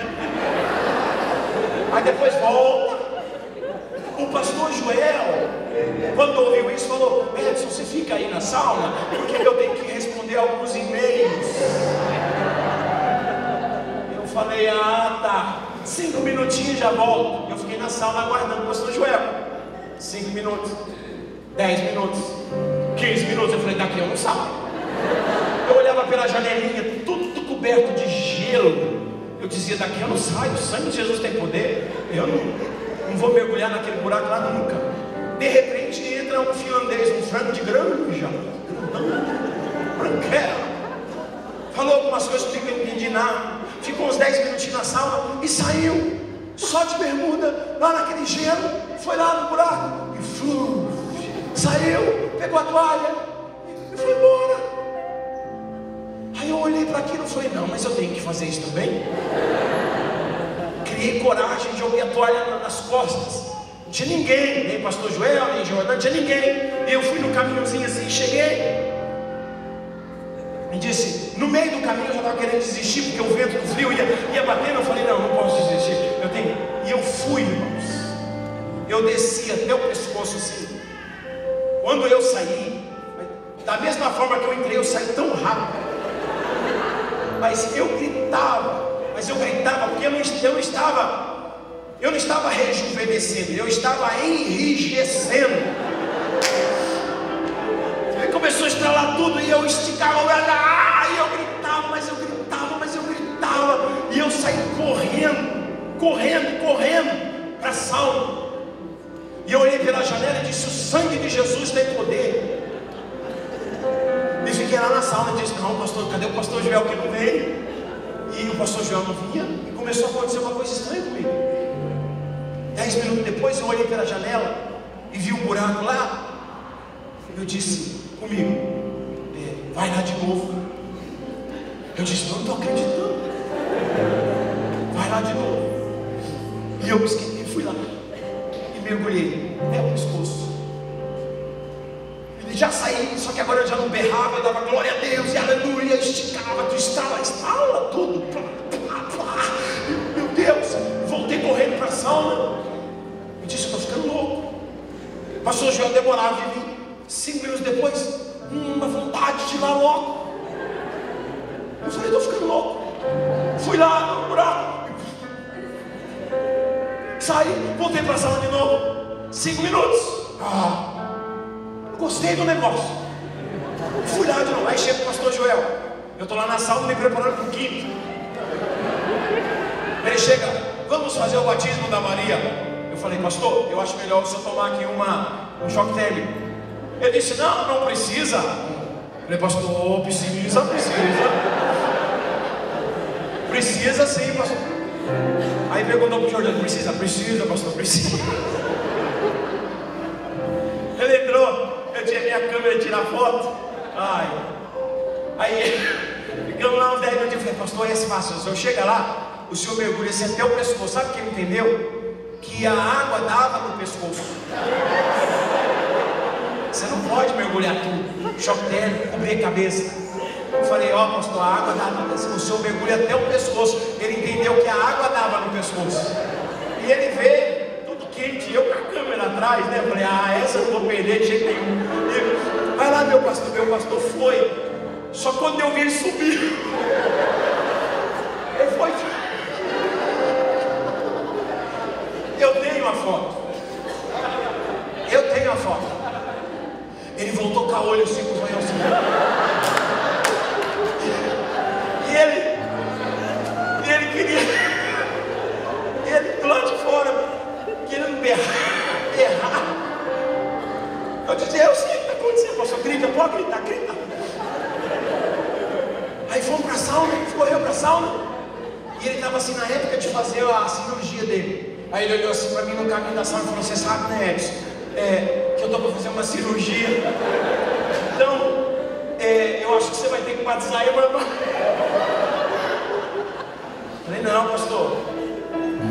Aí depois volta. O pastor Joel, quando ouviu isso, falou: Edson, você fica aí na sauna, porque eu tenho que responder alguns e-mails. Eu falei: ah, tá, 5 minutinhos já volto. Eu fiquei na sauna aguardando o pastor Joel. 5 minutos, 10 minutos, 15 minutos. Eu falei: daqui eu não saio. Eu olhava pela janelinha, tudo coberto de gelo. Eu dizia: daqui eu não saio, o sangue de Jesus tem poder. Eu não vou mergulhar naquele buraco lá nunca. De repente entra um finlandês, um frango de granja, branquela, falou algumas coisas que eu não entendi nada. Ficou uns 10 minutinhos na sala e saiu, só de bermuda, lá naquele gelo. Foi lá no buraco e saiu, pegou a toalha e foi embora. Aí eu olhei para aquilo e falei: não, mas eu tenho que fazer isso também. Criei coragem, joguei a toalha nas costas. Não tinha ninguém, nem pastor Joel, nem Jordão, não tinha ninguém. Eu fui no caminhozinho assim, cheguei e disse, no meio do caminho eu já estava querendo desistir, porque o vento do frio ia batendo. Eu falei: não posso desistir, e eu fui, irmãos. Eu desci até o pescoço assim. Quando eu saí, da mesma forma que eu entrei, eu saí tão rápido. Mas eu gritava porque eu não estava rejuvenescendo, eu estava enrijecendo. Aí começou a estralar tudo e eu esticava o braço, e eu gritava, mas eu gritava, e eu saí correndo para a sauna. E eu olhei pela janela e disse: o sangue de Jesus tem poder. E fiquei lá na sauna e disse: não, pastor, cadê o pastor Joel que não veio? E o pastor Joel não vinha, e começou a acontecer uma coisa estranha comigo. 10 minutos depois eu olhei pela janela e vi um buraco lá. Eu disse comigo: vai lá de novo. Eu disse: não estou acreditando. Vai lá de novo. E eu me esqueci, fui lá e mergulhei até o pescoço. Já saí, só que agora eu já não berrava, eu dava glória a Deus e aleluia, esticava, estala tudo. Meu Deus, voltei correndo para a sauna. Eu disse: eu estou ficando louco. O pastor Joel demorava de vir. 5 minutos depois, uma vontade de ir lá logo. Eu falei: estou ficando louco. Fui lá no buraco, saí, voltei para a sauna de novo. 5 minutos. Gostei do negócio. Fui lá de novo. Aí chega o pastor Joel. Eu estou lá na sala me preparando para o quinto. Ele chega: vamos fazer o batismo da Maria. Eu falei: pastor, eu acho melhor você tomar aqui um choque térmico. Ele disse: não precisa. Eu falei: pastor, precisa. Precisa sim, pastor. Aí perguntou para o Jordão: precisa, pastor, precisa. Ele entrou. Eu tinha minha câmera de tirar foto. Aí ficamos lá uns 10 minutos. Eu falei: pastor, é fácil. O senhor chega lá, o senhor mergulha assim até o pescoço. Sabe quem entendeu? Que a água dava no pescoço. Você não pode mergulhar tudo. Choque térmico, cobrir a cabeça. Eu falei: pastor, a água dava. O senhor mergulha até o pescoço. Ele entendeu que a água dava no pescoço. E ele veio. E eu com a câmera atrás, né? Eu falei: essa eu não vou perder de jeito nenhum. Ele: vai lá, meu pastor foi. Só quando eu vi ele subir. Ele foi. Eu tenho a foto. Ele voltou com a olho assim, com os olhos assim. E ele queria. sauna, ele correu para a sauna. E ele estava assim na época de fazer a cirurgia dele. Aí ele olhou assim para mim no caminho da sauna e falou: você sabe, né, Edson, que eu estou para fazer uma cirurgia. Então, eu acho que você vai ter que batizar eu, irmão. Falei: não, pastor,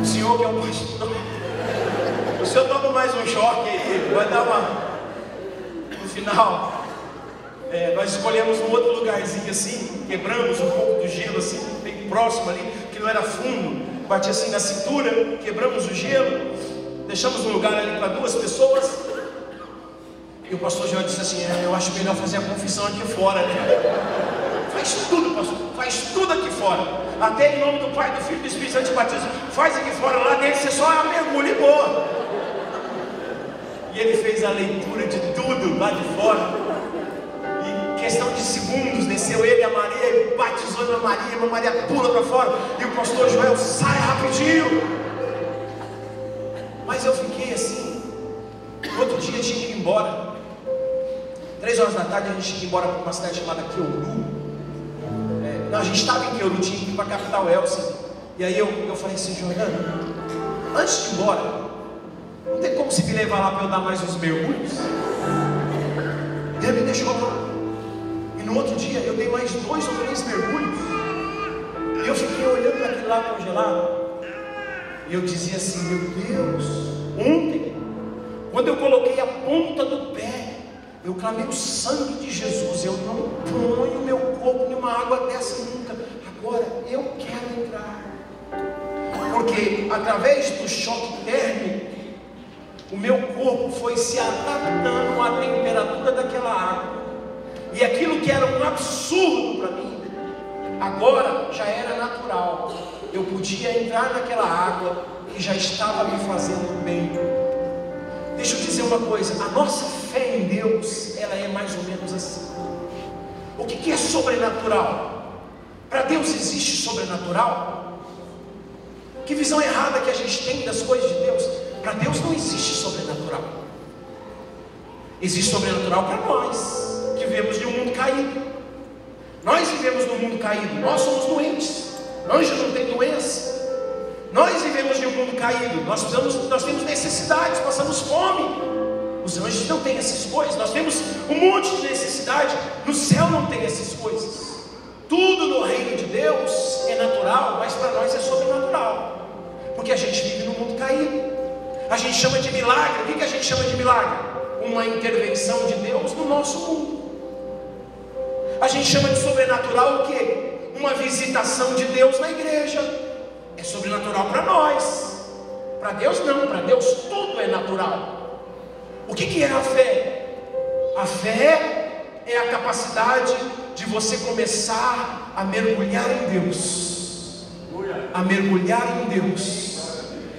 o senhor que é o pastor, o senhor toma mais um choque aí, vai dar uma... No final, nós escolhemos um outro lugarzinho assim, quebramos um pouco do gelo assim, bem próximo ali, que não era fundo, batia assim na cintura, quebramos o gelo, deixamos um lugar ali para 2 pessoas. E o pastor João disse assim: eu acho melhor fazer a confissão aqui fora, né? Faz tudo, pastor, faz tudo aqui fora, até em nome do Pai, do Filho e do Espírito Santo, batismo, faz aqui fora, lá dentro você só mergulha e boa. E ele fez a leitura de tudo lá de fora. E em questão de segundos, desceu ele e a Maria e batizou a Maria pula para fora. E o pastor Joel sai rapidinho. Mas eu fiquei assim. No outro dia tinha que ir embora. 3 horas da tarde a gente tinha que ir embora para uma cidade chamada Keoru. A gente estava em Keoru, tinha que ir para a capital Elsa. E aí eu falei assim: Jordana, antes de ir embora, não tem como você me levar lá para eu dar mais uns mergulhos? Ele me deixou lá. E no outro dia eu dei mais 2 ou 3 mergulhos. E eu fiquei olhando para aquele lá congelado. E eu dizia assim: meu Deus, ontem, quando eu coloquei a ponta do pé, eu clamei o sangue de Jesus. Eu não ponho meu corpo em uma água dessa nunca. Agora eu quero entrar. Porque através do choque térmico, o meu corpo foi se adaptando à temperatura daquela água. E aquilo que era um absurdo para mim, agora já era natural. Eu podia entrar naquela água que já estava me fazendo bem. Deixa eu dizer uma coisa: a nossa fé em Deus, ela é mais ou menos assim. O que é sobrenatural? Para Deus existe sobrenatural? Que visão errada que a gente tem das coisas de Deus. Para Deus não existe sobrenatural. Existe sobrenatural para nós, que vivemos em um mundo caído. Nós vivemos num mundo caído. Nós somos doentes. Anjos não têm doença. Nós vivemos em um mundo caído. Nós temos necessidades, passamos fome. Os anjos não têm essas coisas. Nós temos um monte de necessidade. No céu não tem essas coisas. Tudo no reino de Deus é natural, mas para nós é sobrenatural. Porque a gente vive num mundo caído. A gente chama de milagre. O que a gente chama de milagre? Uma intervenção de Deus no nosso mundo. A gente chama de sobrenatural o quê? Uma visitação de Deus na igreja. É sobrenatural para nós. Para Deus não. Para Deus tudo é natural. O que é a fé? A fé é a capacidade de você começar a mergulhar em Deus. A mergulhar em Deus.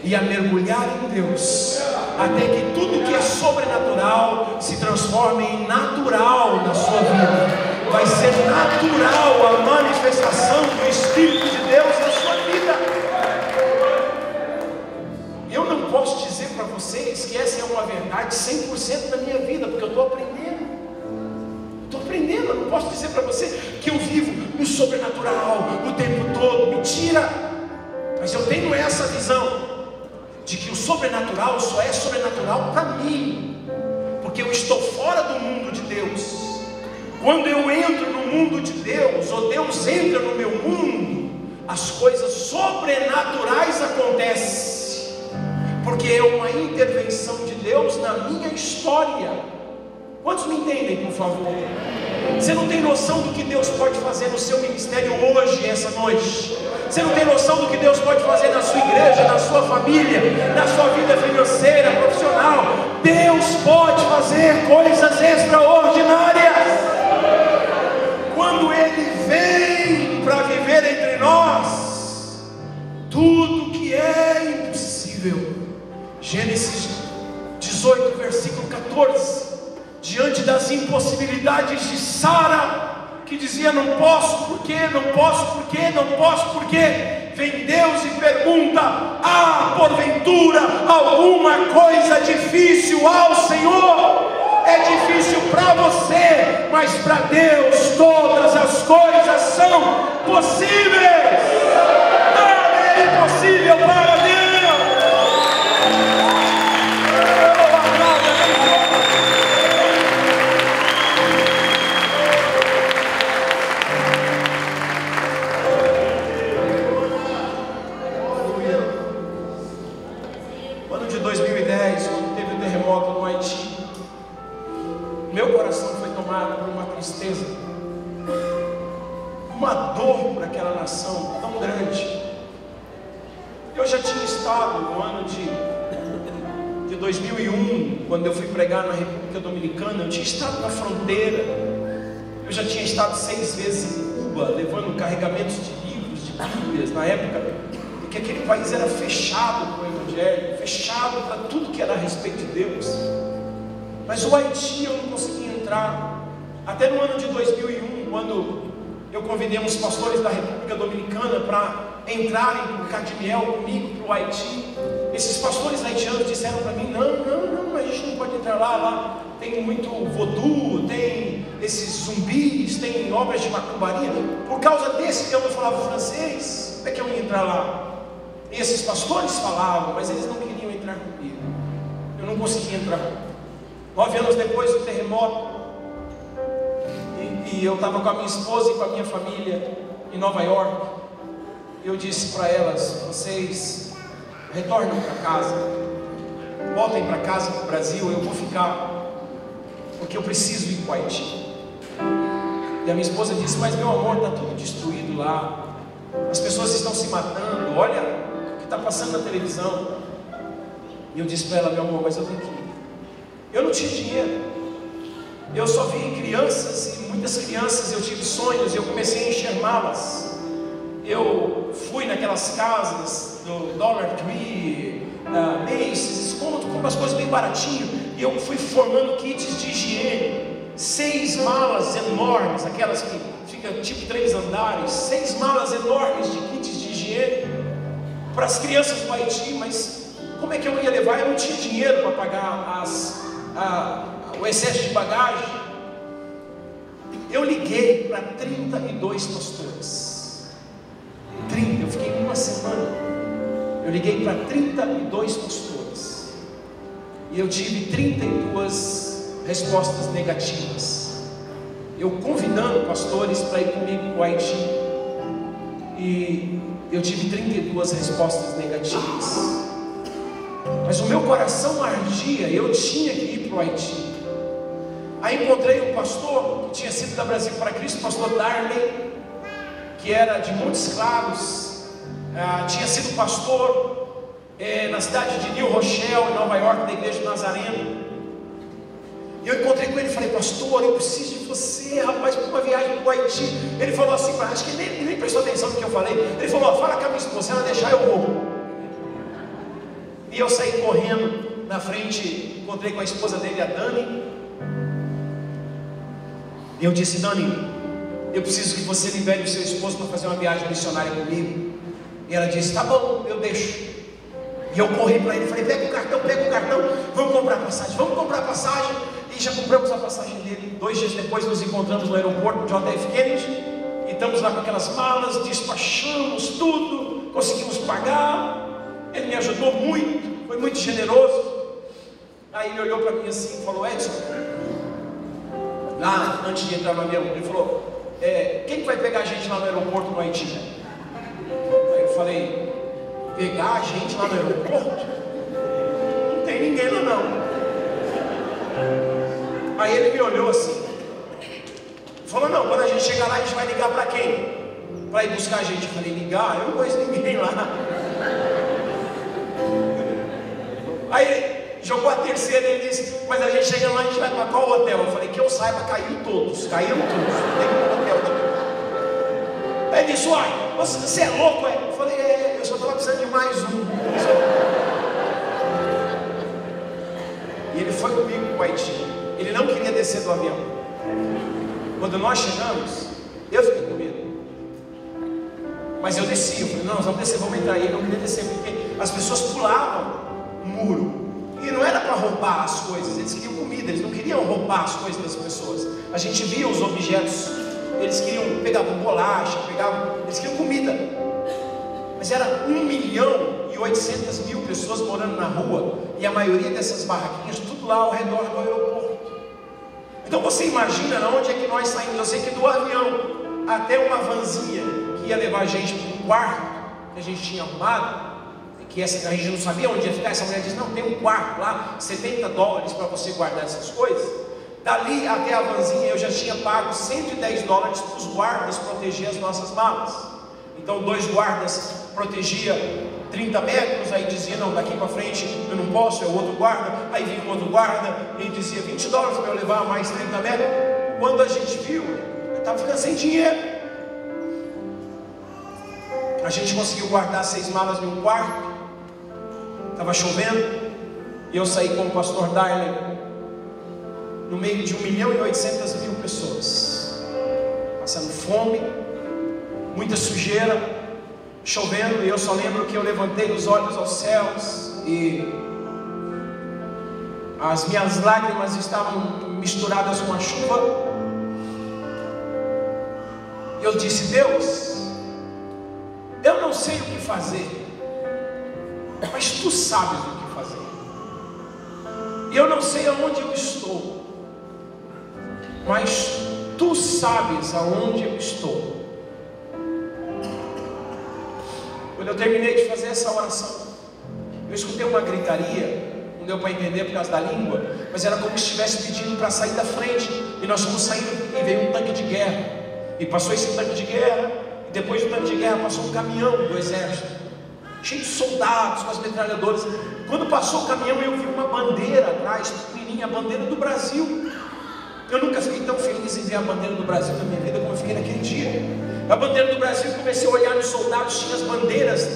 E a mergulhar em Deus, até que tudo que é sobrenatural se transforme em natural na sua vida. Vai ser natural a manifestação do Espírito de Deus na sua vida. Eu não posso dizer para vocês que essa é uma verdade 100% da minha vida, porque eu estou aprendendo. Eu não posso dizer para você que eu vivo no sobrenatural o tempo todo. Mentira! Mas eu tenho essa visão de que o sobrenatural só é sobrenatural para mim, porque eu estou fora do mundo de Deus. Quando eu entro no mundo de Deus, ou Deus entra no meu mundo, as coisas sobrenaturais acontecem, porque é uma intervenção de Deus na minha história. Quantos me entendem, por favor? Você não tem noção do que Deus pode fazer no seu ministério hoje, essa noite. Você não tem noção do que Deus pode fazer na sua igreja, na sua família, na sua vida financeira, profissional. Deus pode fazer coisas extraordinárias. Quando Ele vem para viver entre nós, tudo que é impossível. Gênesis 18, versículo 14. Diante das impossibilidades de Sara, que dizia: não posso, por quê? Não posso, por quê? Não posso, por quê? Vem Deus e pergunta: há porventura alguma coisa difícil ao Senhor? É difícil para você, mas para Deus todas as coisas são possíveis. Nada é impossível para Deus. O ano de 2010, quando teve o terremoto no Haiti, meu coração foi tomado por uma tristeza, uma dor por aquela nação tão grande. Eu já tinha estado no ano de 2001, quando eu fui pregar na República Dominicana. Eu tinha estado na fronteira. Eu já tinha estado 6 vezes em Cuba, levando carregamentos de livros, de bíblias, na época em que aquele país era fechado para o Evangelho, fechado para tudo que era a respeito de Deus. Mas o Haiti eu não conseguia entrar. Até no ano de 2001, quando eu convidei uns pastores da República Dominicana para entrarem por Cadimiel comigo para o Haiti, esses pastores haitianos disseram para mim: não, a gente não pode entrar lá tem muito voodoo, tem esses zumbis, tem obras de macumbaria. Por causa desse que eu não falava francês, como é que eu ia entrar lá? E esses pastores falavam, mas eles não queriam entrar comigo. Eu não conseguia entrar. 9 anos depois do terremoto, e eu estava com a minha esposa e com a minha família em Nova York. Eu disse para elas: vocês retornem para casa, voltem para casa, para o Brasil, eu vou ficar, porque eu preciso ir para o Haiti. E a minha esposa disse: mas meu amor, está tudo destruído lá, as pessoas estão se matando, olha o que está passando na televisão. E eu disse para ela: meu amor, mas eu tenho que ir. Eu não tinha dinheiro, eu só vi crianças, e muitas crianças, eu tive sonhos, e eu comecei a enxergá-las. Eu fui naquelas casas do Dollar Tree, Macy's, compro as coisas bem baratinho, e eu fui formando kits de higiene, 6 malas enormes, aquelas que ficam tipo 3 andares, 6 malas enormes de kits de higiene para as crianças do Haiti. Mas como é que eu ia levar? Eu não tinha dinheiro para pagar o excesso de bagagem. Eu liguei para 32 pastores. Eu fiquei 1 semana. Eu liguei para 32 pastores e eu tive 32 respostas negativas. Eu convidando pastores para ir comigo para o Haiti, e eu tive 32 respostas negativas. Mas o meu coração ardia, eu tinha que ir para o Haiti. Aí encontrei um pastor que tinha sido da Brasil para Cristo, o pastor Darley, que era de Montes Claros, tinha sido pastor na cidade de New Rochelle, em Nova York, da igreja do Nazareno. E eu encontrei com ele e falei: pastor, eu preciso de você, rapaz, para uma viagem para o Haiti. Ele falou assim, acho que ele nem prestou atenção no que eu falei. Ele falou: fala com a minha esposa, se ela deixar eu vou. E eu saí correndo na frente, encontrei com a esposa dele, a Dani. E eu disse: Dani, eu preciso que você libere o seu esposo para fazer uma viagem missionária comigo. E ela disse: tá bom, eu deixo. E eu corri para ele e falei: pega o cartão, vamos comprar passagem. E já compramos a passagem dele. 2 dias depois nos encontramos no aeroporto de JF Kennedy, e estamos lá com aquelas malas, despachamos tudo, conseguimos pagar. Ele me ajudou muito, foi muito generoso. Aí ele olhou para mim assim e falou: Edson, lá antes de entrar no avião, ele falou: quem vai pegar a gente lá no aeroporto no Haiti? Aí eu falei: pegar a gente lá no aeroporto? Não tem ninguém lá não. Aí ele me olhou assim, falou: não, quando a gente chegar lá, a gente vai ligar para quem? Para ir buscar a gente. Eu falei: ligar? Eu não conheço ninguém lá. Aí ele jogou a terceira e ele disse: mas a gente chega lá, a gente vai para qual hotel? Eu falei: que eu saiba, caíram todos, não tem um hotel também. Aí ele disse: uai, você é louco, é? Eu falei: eu só estava precisando de mais um. E ele foi comigo para o Haiti. Ele não queria descer do avião. Quando nós chegamos, eu fiquei com medo, mas eu desci. Eu falei: não, nós vamos descer, vamos entrar. E ele não queria descer, porque as pessoas pulavam o muro, e não era para roubar as coisas, eles queriam comida, eles não queriam roubar as coisas das pessoas. A gente via os objetos eles pegavam bolacha, eles queriam comida. Mas era 1.800.000 pessoas morando na rua, e a maioria dessas barraquinhas, tudo lá ao redor do aeroporto. Então você imagina onde é que nós saímos. Eu sei que do avião até uma vanzinha que ia levar a gente para um quarto que a gente tinha arrumado, que a gente não sabia onde ia ficar. Essa mulher disse: não, tem um quarto lá, $70 para você guardar essas coisas. Dali até a vanzinha eu já tinha pago $110 para os guardas proteger as nossas malas. Então 2 guardas protegia 30 metros, aí dizia: não, daqui para frente eu não posso, é o outro guarda. Aí vinha um outro guarda e dizia $20 para eu levar mais 30 metros. Quando a gente viu, eu estava ficando sem dinheiro. A gente conseguiu guardar 6 malas em um quarto. Estava chovendo, e eu saí com o pastor Darley no meio de 1.800.000 pessoas, passando fome, muita sujeira, chovendo. E eu só lembro que eu levantei os olhos aos céus e as minhas lágrimas estavam misturadas com a chuva. E eu disse: Deus, eu não sei o que fazer, mas Tu sabes o que fazer. E eu não sei aonde eu estou, mas Tu sabes aonde eu estou. Quando eu terminei de fazer essa oração, eu escutei uma gritaria. Não deu para entender por causa da língua, mas era como se estivesse pedindo para sair da frente. E nós fomos saindo, e veio um tanque de guerra, e passou esse tanque de guerra, e depois do tanque de guerra passou um caminhão do exército, cheio de soldados com as metralhadoras. Quando passou o caminhão, eu vi uma bandeira atrás, pequenininha, a bandeira do Brasil. Eu nunca fiquei tão feliz em ver a bandeira do Brasil na minha vida como eu fiquei naquele dia. A bandeira do Brasil, comecei a olhar nos soldados, tinha as bandeiras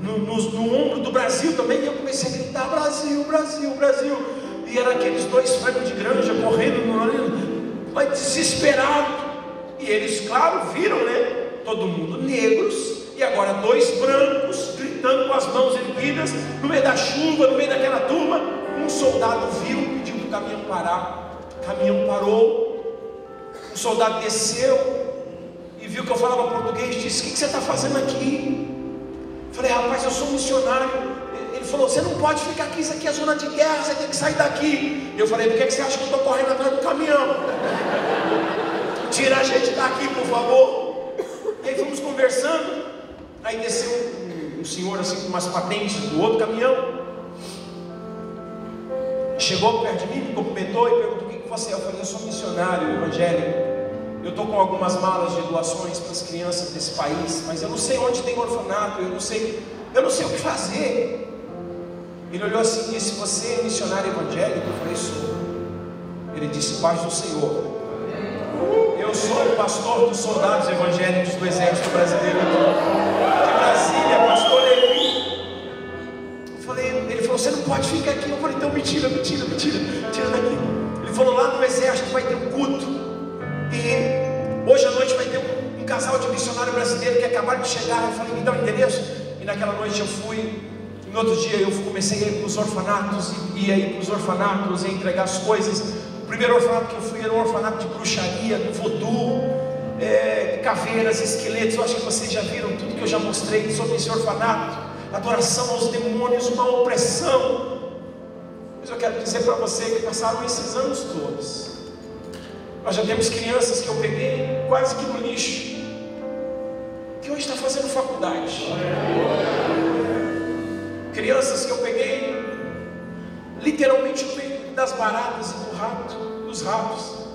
no ombro do Brasil também, e eu comecei a gritar: Brasil, Brasil, Brasil. E eram aqueles 2 frangos de granja correndo, mas desesperado. E eles, claro, viram, né? Todo mundo negros, e agora 2 brancos gritando com as mãos erguidas no meio da chuva, no meio daquela turma. Um soldado viu, pediu para o caminhão parar. O caminhão parou. O soldado desceu e viu que eu falava português, disse: o que você está fazendo aqui? Eu falei: rapaz, eu sou missionário. Ele falou: você não pode ficar aqui, isso aqui é zona de guerra, você tem que sair daqui. Eu falei: por que você acha que eu estou correndo atrás do caminhão? Tira a gente daqui, por favor. E aí fomos conversando. Aí desceu um senhor assim com umas patentes do outro caminhão, chegou perto de mim, me cumprimentou e perguntou: o que você é? Eu falei: eu sou missionário evangélico. Eu estou com algumas malas de doações para as crianças desse país, mas eu não sei onde tem orfanato, eu não sei o que fazer. Ele olhou assim e disse: você é missionário evangélico? Eu falei: sou. Ele disse: paz do Senhor. Eu sou o pastor dos soldados evangélicos do Exército Brasileiro de Brasília, pastor Levi. Ele falou: você não pode ficar aqui. Eu falei: então me tira daqui. Ele falou: lá no Exército vai ter um culto. E hoje à noite vai ter um casal de missionário brasileiro que acabaram de chegar. Eu falei: me dá o endereço. E naquela noite eu fui. E no outro dia eu comecei a ir para os orfanatos, e ia ir para os orfanatos e entregar as coisas. O primeiro orfanato que eu fui era um orfanato de bruxaria, do voodoo, caveiras, esqueletos. Eu acho que vocês já viram tudo que eu já mostrei sobre esse orfanato. Adoração aos demônios, uma opressão. Mas eu quero dizer para você que passaram esses anos todos, nós já temos crianças que eu peguei quase que no lixo, que hoje está fazendo faculdade. Crianças que eu peguei literalmente no meio das baratas e dos ratos.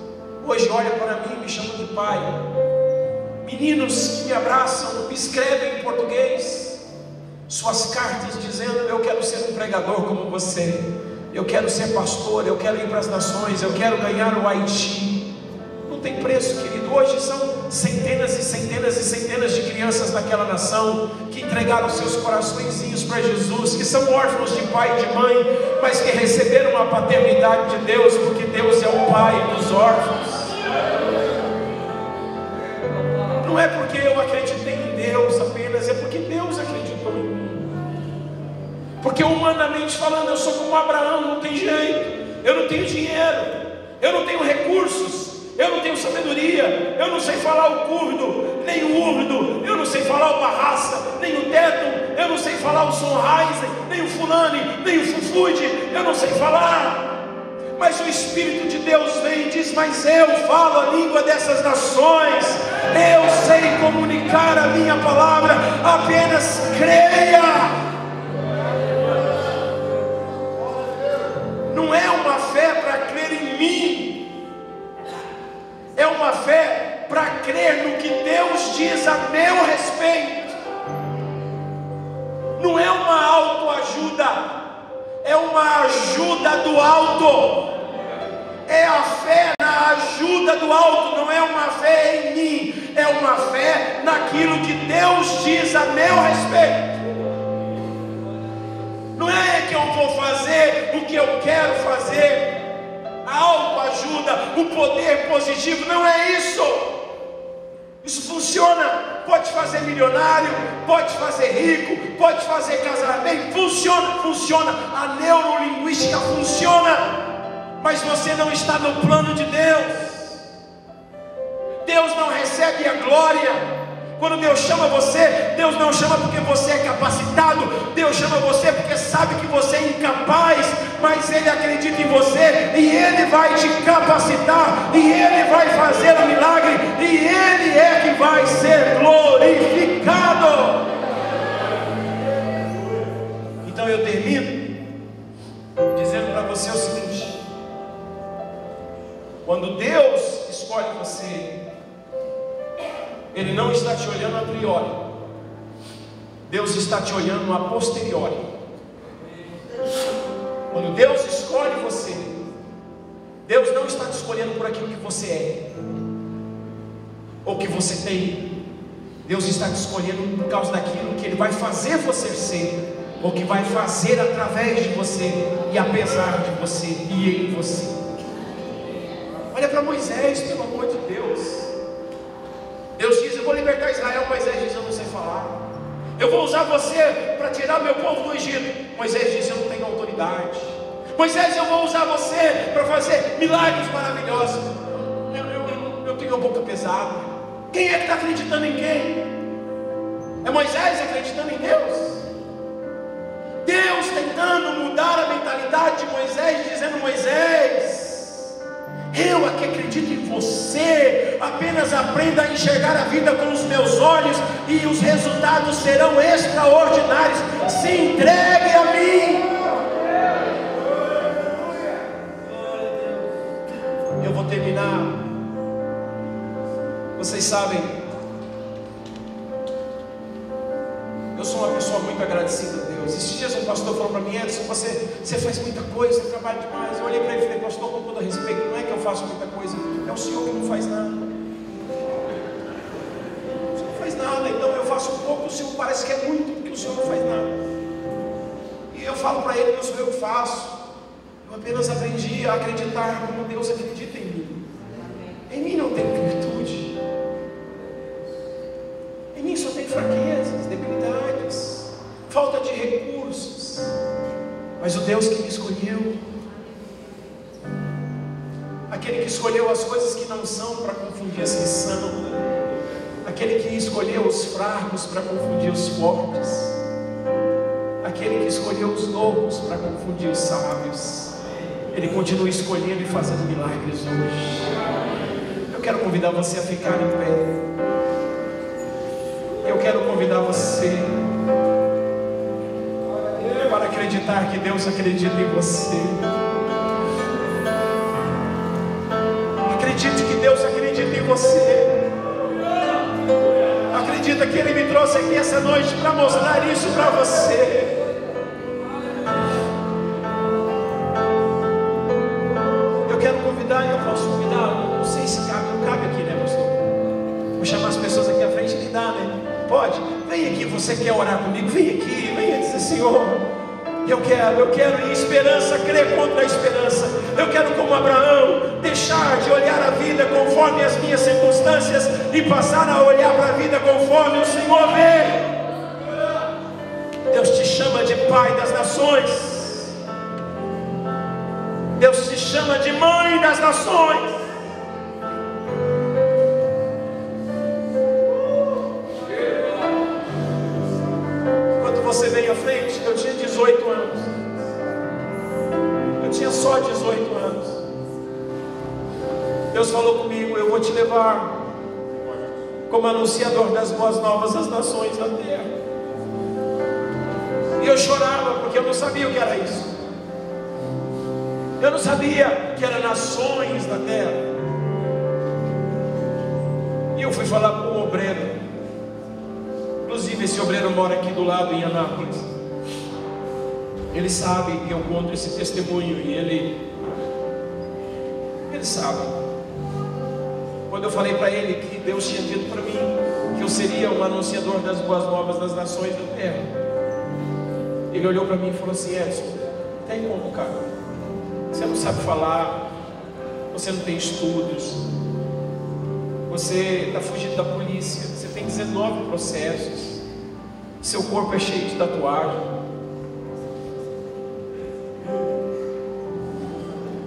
Hoje olha para mim e me chamam de pai. Meninos que me abraçam, me escrevem em português suas cartas dizendo: eu quero ser um pregador como você, eu quero ser pastor, eu quero ir para as nações, eu quero ganhar o Haiti. Não tem preço, querido. Hoje são centenas e centenas e centenas de crianças naquela nação que entregaram seus coraçõezinhos para Jesus, que são órfãos de pai e de mãe, mas que receberam a paternidade de Deus, porque Deus é o pai dos órfãos. Não é porque eu acreditei em Deus apenas, é porque Deus acreditou em mim. Porque humanamente falando, eu sou como Abraão, não tem jeito. Eu não tenho dinheiro, eu não tenho recursos, Eu não tenho sabedoria, eu não sei falar o curdo, nem o urdo, eu não sei falar o barraça, nem o teto, eu não sei falar o Sennheiser, nem o fulane, nem o fufude, eu não sei falar. Mas o Espírito de Deus vem e diz: mas eu falo a língua dessas nações, eu sei comunicar a minha palavra, apenas creia. Não é uma fé para crer em mim, é uma fé para crer no que Deus diz a meu respeito. Não é uma autoajuda, é uma ajuda do alto. É a fé na ajuda do alto, não é uma fé em mim, é uma fé naquilo que Deus diz a meu respeito. Não é que eu vou fazer o que eu quero fazer, a autoajuda, o poder positivo, não é isso. Isso funciona, pode te fazer milionário, pode te fazer rico, pode te fazer casar bem, funciona, a neurolinguística funciona, mas você não está no plano de Deus. Deus não recebe a glória. Quando Deus chama você, Deus não chama porque você é capacitado, Deus chama você porque sabe que você é incapaz, mas Ele acredita em você, e Ele vai te capacitar, e Ele vai fazer o milagre, e Ele é que vai ser glorificado. Então eu termino dizendo para você o seguinte: quando Deus escolhe você, Ele não está te olhando a priori, Deus está te olhando a posteriori. Quando Deus escolhe você, Deus não está te escolhendo por aquilo que você é, ou que você tem. Deus está te escolhendo por causa daquilo que Ele vai fazer você ser, ou que vai fazer através de você, e apesar de você, e em você. Olha para Moisés, pelo amor de Deus. Deus diz: eu vou libertar Israel. Moisés diz: eu não sei falar. Eu vou usar você para tirar meu povo do Egito. Moisés diz: eu não tenho autoridade. Moisés, eu vou usar você para fazer milagres maravilhosos. Eu tenho a boca pesada. Quem é que está acreditando em quem? É Moisés acreditando em Deus? Deus tentando mudar a mentalidade de Moisés, dizendo: Moisés, eu aqui acredito em você, apenas aprenda a enxergar a vida com os meus olhos, e os resultados serão extraordinários. Se entregue a mim. Eu vou terminar. Vocês sabem, eu sou uma pessoa muito agradecida a Deus. Esses dias um pastor falou para mim: Edson, você faz muita coisa, você trabalha demais. Eu olhei para ele e falei: pastor, com todo respeito, não é que eu faço muita coisa, é o Senhor que não faz nada. O Senhor não faz nada, então eu faço pouco, o Senhor parece que é muito, porque o Senhor não faz nada. E eu falo para ele: não sou eu que faço, eu apenas aprendi a acreditar como Deus acredita em mim. Em mim não tem virtude, em mim só tem fraquezas, debilidades, falta de recursos. Mas o Deus que me escolheu, aquele que escolheu as coisas que não são para confundir as que são, aquele que escolheu os fracos para confundir os fortes, aquele que escolheu os loucos para confundir os sábios, Ele continua escolhendo e fazendo milagres hoje. Eu quero convidar você a ficar em pé. Eu quero convidar você para acreditar que Deus acredita em você. Acredite que Deus acredita em você. Acredita que Ele me trouxe aqui essa noite para mostrar isso para você. Eu quero convidar, eu posso convidar, não sei se cabe, não cabe aqui, né, pastor? Vou chamar as pessoas aqui à frente e dá, né? Pode? Vem aqui, você quer orar comigo? Vem aqui, venha dizer: Senhor, eu quero em esperança crer contra a esperança. Eu quero, como Abraão, deixar de olhar a vida conforme as minhas circunstâncias e passar a olhar para a vida conforme o Senhor vê. Deus te chama de Pai das nações. Deus te chama de Mãe das nações. você vem à frente. Eu tinha 18 anos. Eu tinha só 18 anos. Deus falou comigo: eu vou te levar como anunciador das boas novas às nações da terra. E eu chorava, porque eu não sabia o que era isso. Eu não sabia que era nações da terra. E eu fui falar com um obreiro. Inclusive esse obreiro mora aqui do lado, em Anápolis. Ele sabe que eu conto esse testemunho. E ele sabe. Quando eu falei para ele que Deus tinha dito para mim que eu seria um anunciador das boas novas das nações da terra, ele olhou para mim e falou assim: Edson, não tem como, cara. Você não sabe falar, você não tem estudos, você está fugindo da polícia, você tem 19 processos, seu corpo é cheio de tatuagem.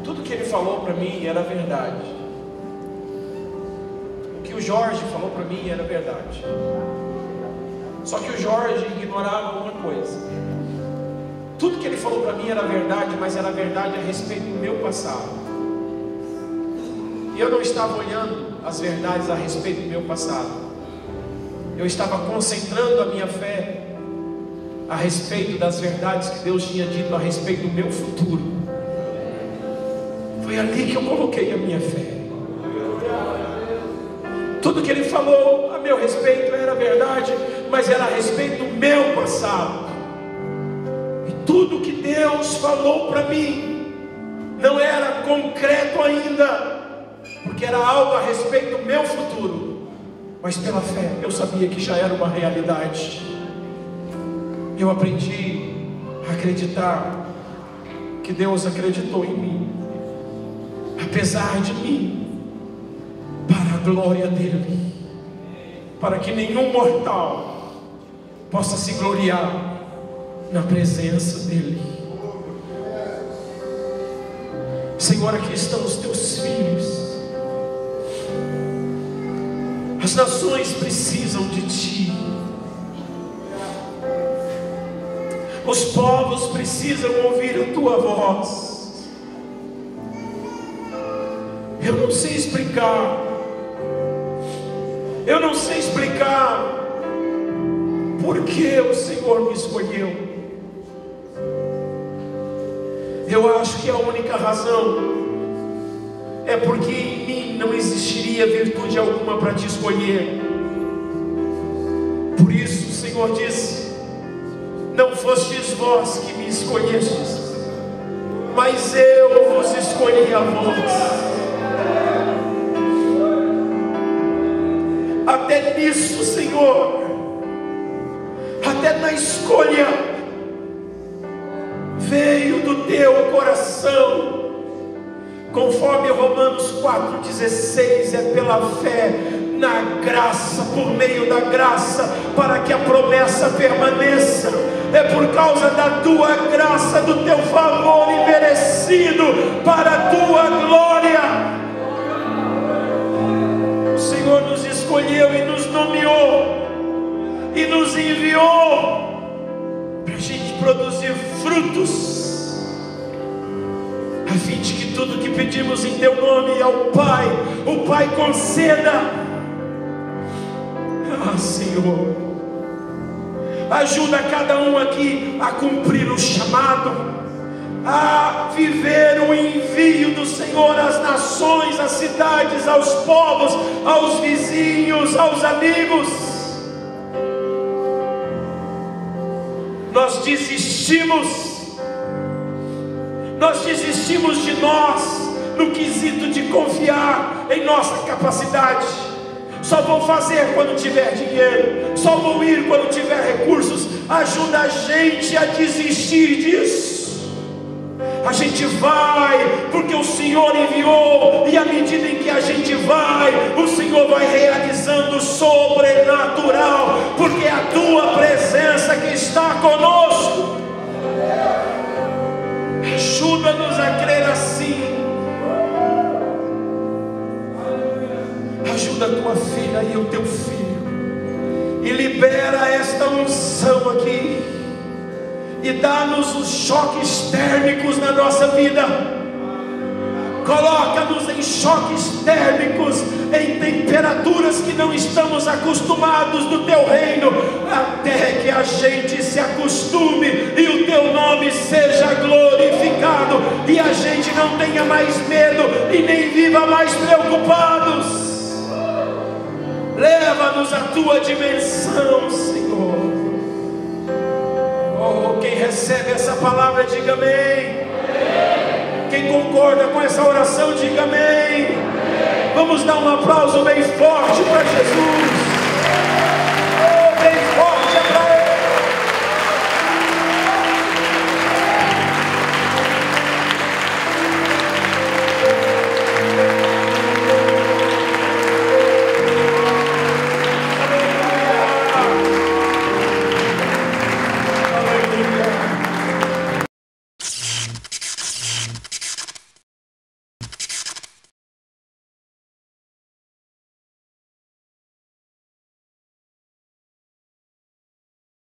Tudo que ele falou para mim era verdade. O Jorge falou para mim era verdade. Só que o Jorge ignorava uma coisa. Tudo que ele falou para mim era verdade, mas era verdade a respeito do meu passado. E eu não estava olhando as verdades a respeito do meu passado. Eu estava concentrando a minha fé a respeito das verdades que Deus tinha dito a respeito do meu futuro. Foi ali que eu coloquei a minha fé. Tudo que ele falou a meu respeito era verdade, mas era a respeito do meu passado. E tudo que Deus falou para mim não era concreto ainda, porque era algo a respeito do meu futuro, mas pela fé eu sabia que já era uma realidade. Eu aprendi a acreditar que Deus acreditou em mim, apesar de mim, para a glória dele, para que nenhum mortal possa se gloriar na presença dele. Senhor, aqui estão os teus filhos. As nações precisam de ti. Os povos precisam ouvir a tua voz. Eu não sei explicar. Eu não sei explicar por que o Senhor me escolheu. Eu acho que a única razão é porque em mim não existiria virtude alguma para te escolher. Por isso o Senhor disse: não fostes vós que me escolhestes, mas eu vos escolhi a vós. Até nisso, Senhor, até na escolha, veio do teu coração, conforme Romanos 4,16, é pela fé, na graça, por meio da graça, para que a promessa permaneça. É por causa da tua graça, do teu favor imerecido, para a tua glória. O Senhor nos escolheu e nos nomeou e nos enviou para a gente produzir frutos, a fim de que tudo que pedimos em teu nome ao Pai, o Pai conceda. Ah, Senhor, ajuda cada um aqui a cumprir o chamado, a viver o envio do Senhor às nações, às cidades, aos povos, aos vizinhos, aos amigos. Nós desistimos de nós no quesito de confiar em nossa capacidade. Só vou fazer quando tiver dinheiro, só vou ir quando tiver recursos. Ajuda a gente a desistir disso. A gente vai porque o Senhor enviou, e à medida em que a gente vai, o Senhor vai realizando o sobrenatural, porque é a tua presença que está conosco. Ajuda-nos a crer assim. Ajuda a tua filha e o teu filho, e libera esta unção aqui. e dá-nos os choques térmicos na nossa vida. Coloca-nos em choques térmicos, em temperaturas que não estamos acostumados do teu reino, até que a gente se acostume e o teu nome seja glorificado, e a gente não tenha mais medo e nem viva mais preocupados. Leva-nos à tua dimensão, Senhor. Oh, quem recebe essa palavra, diga amém. Quem concorda com essa oração, diga amém. Vamos dar um aplauso bem forte para Jesus.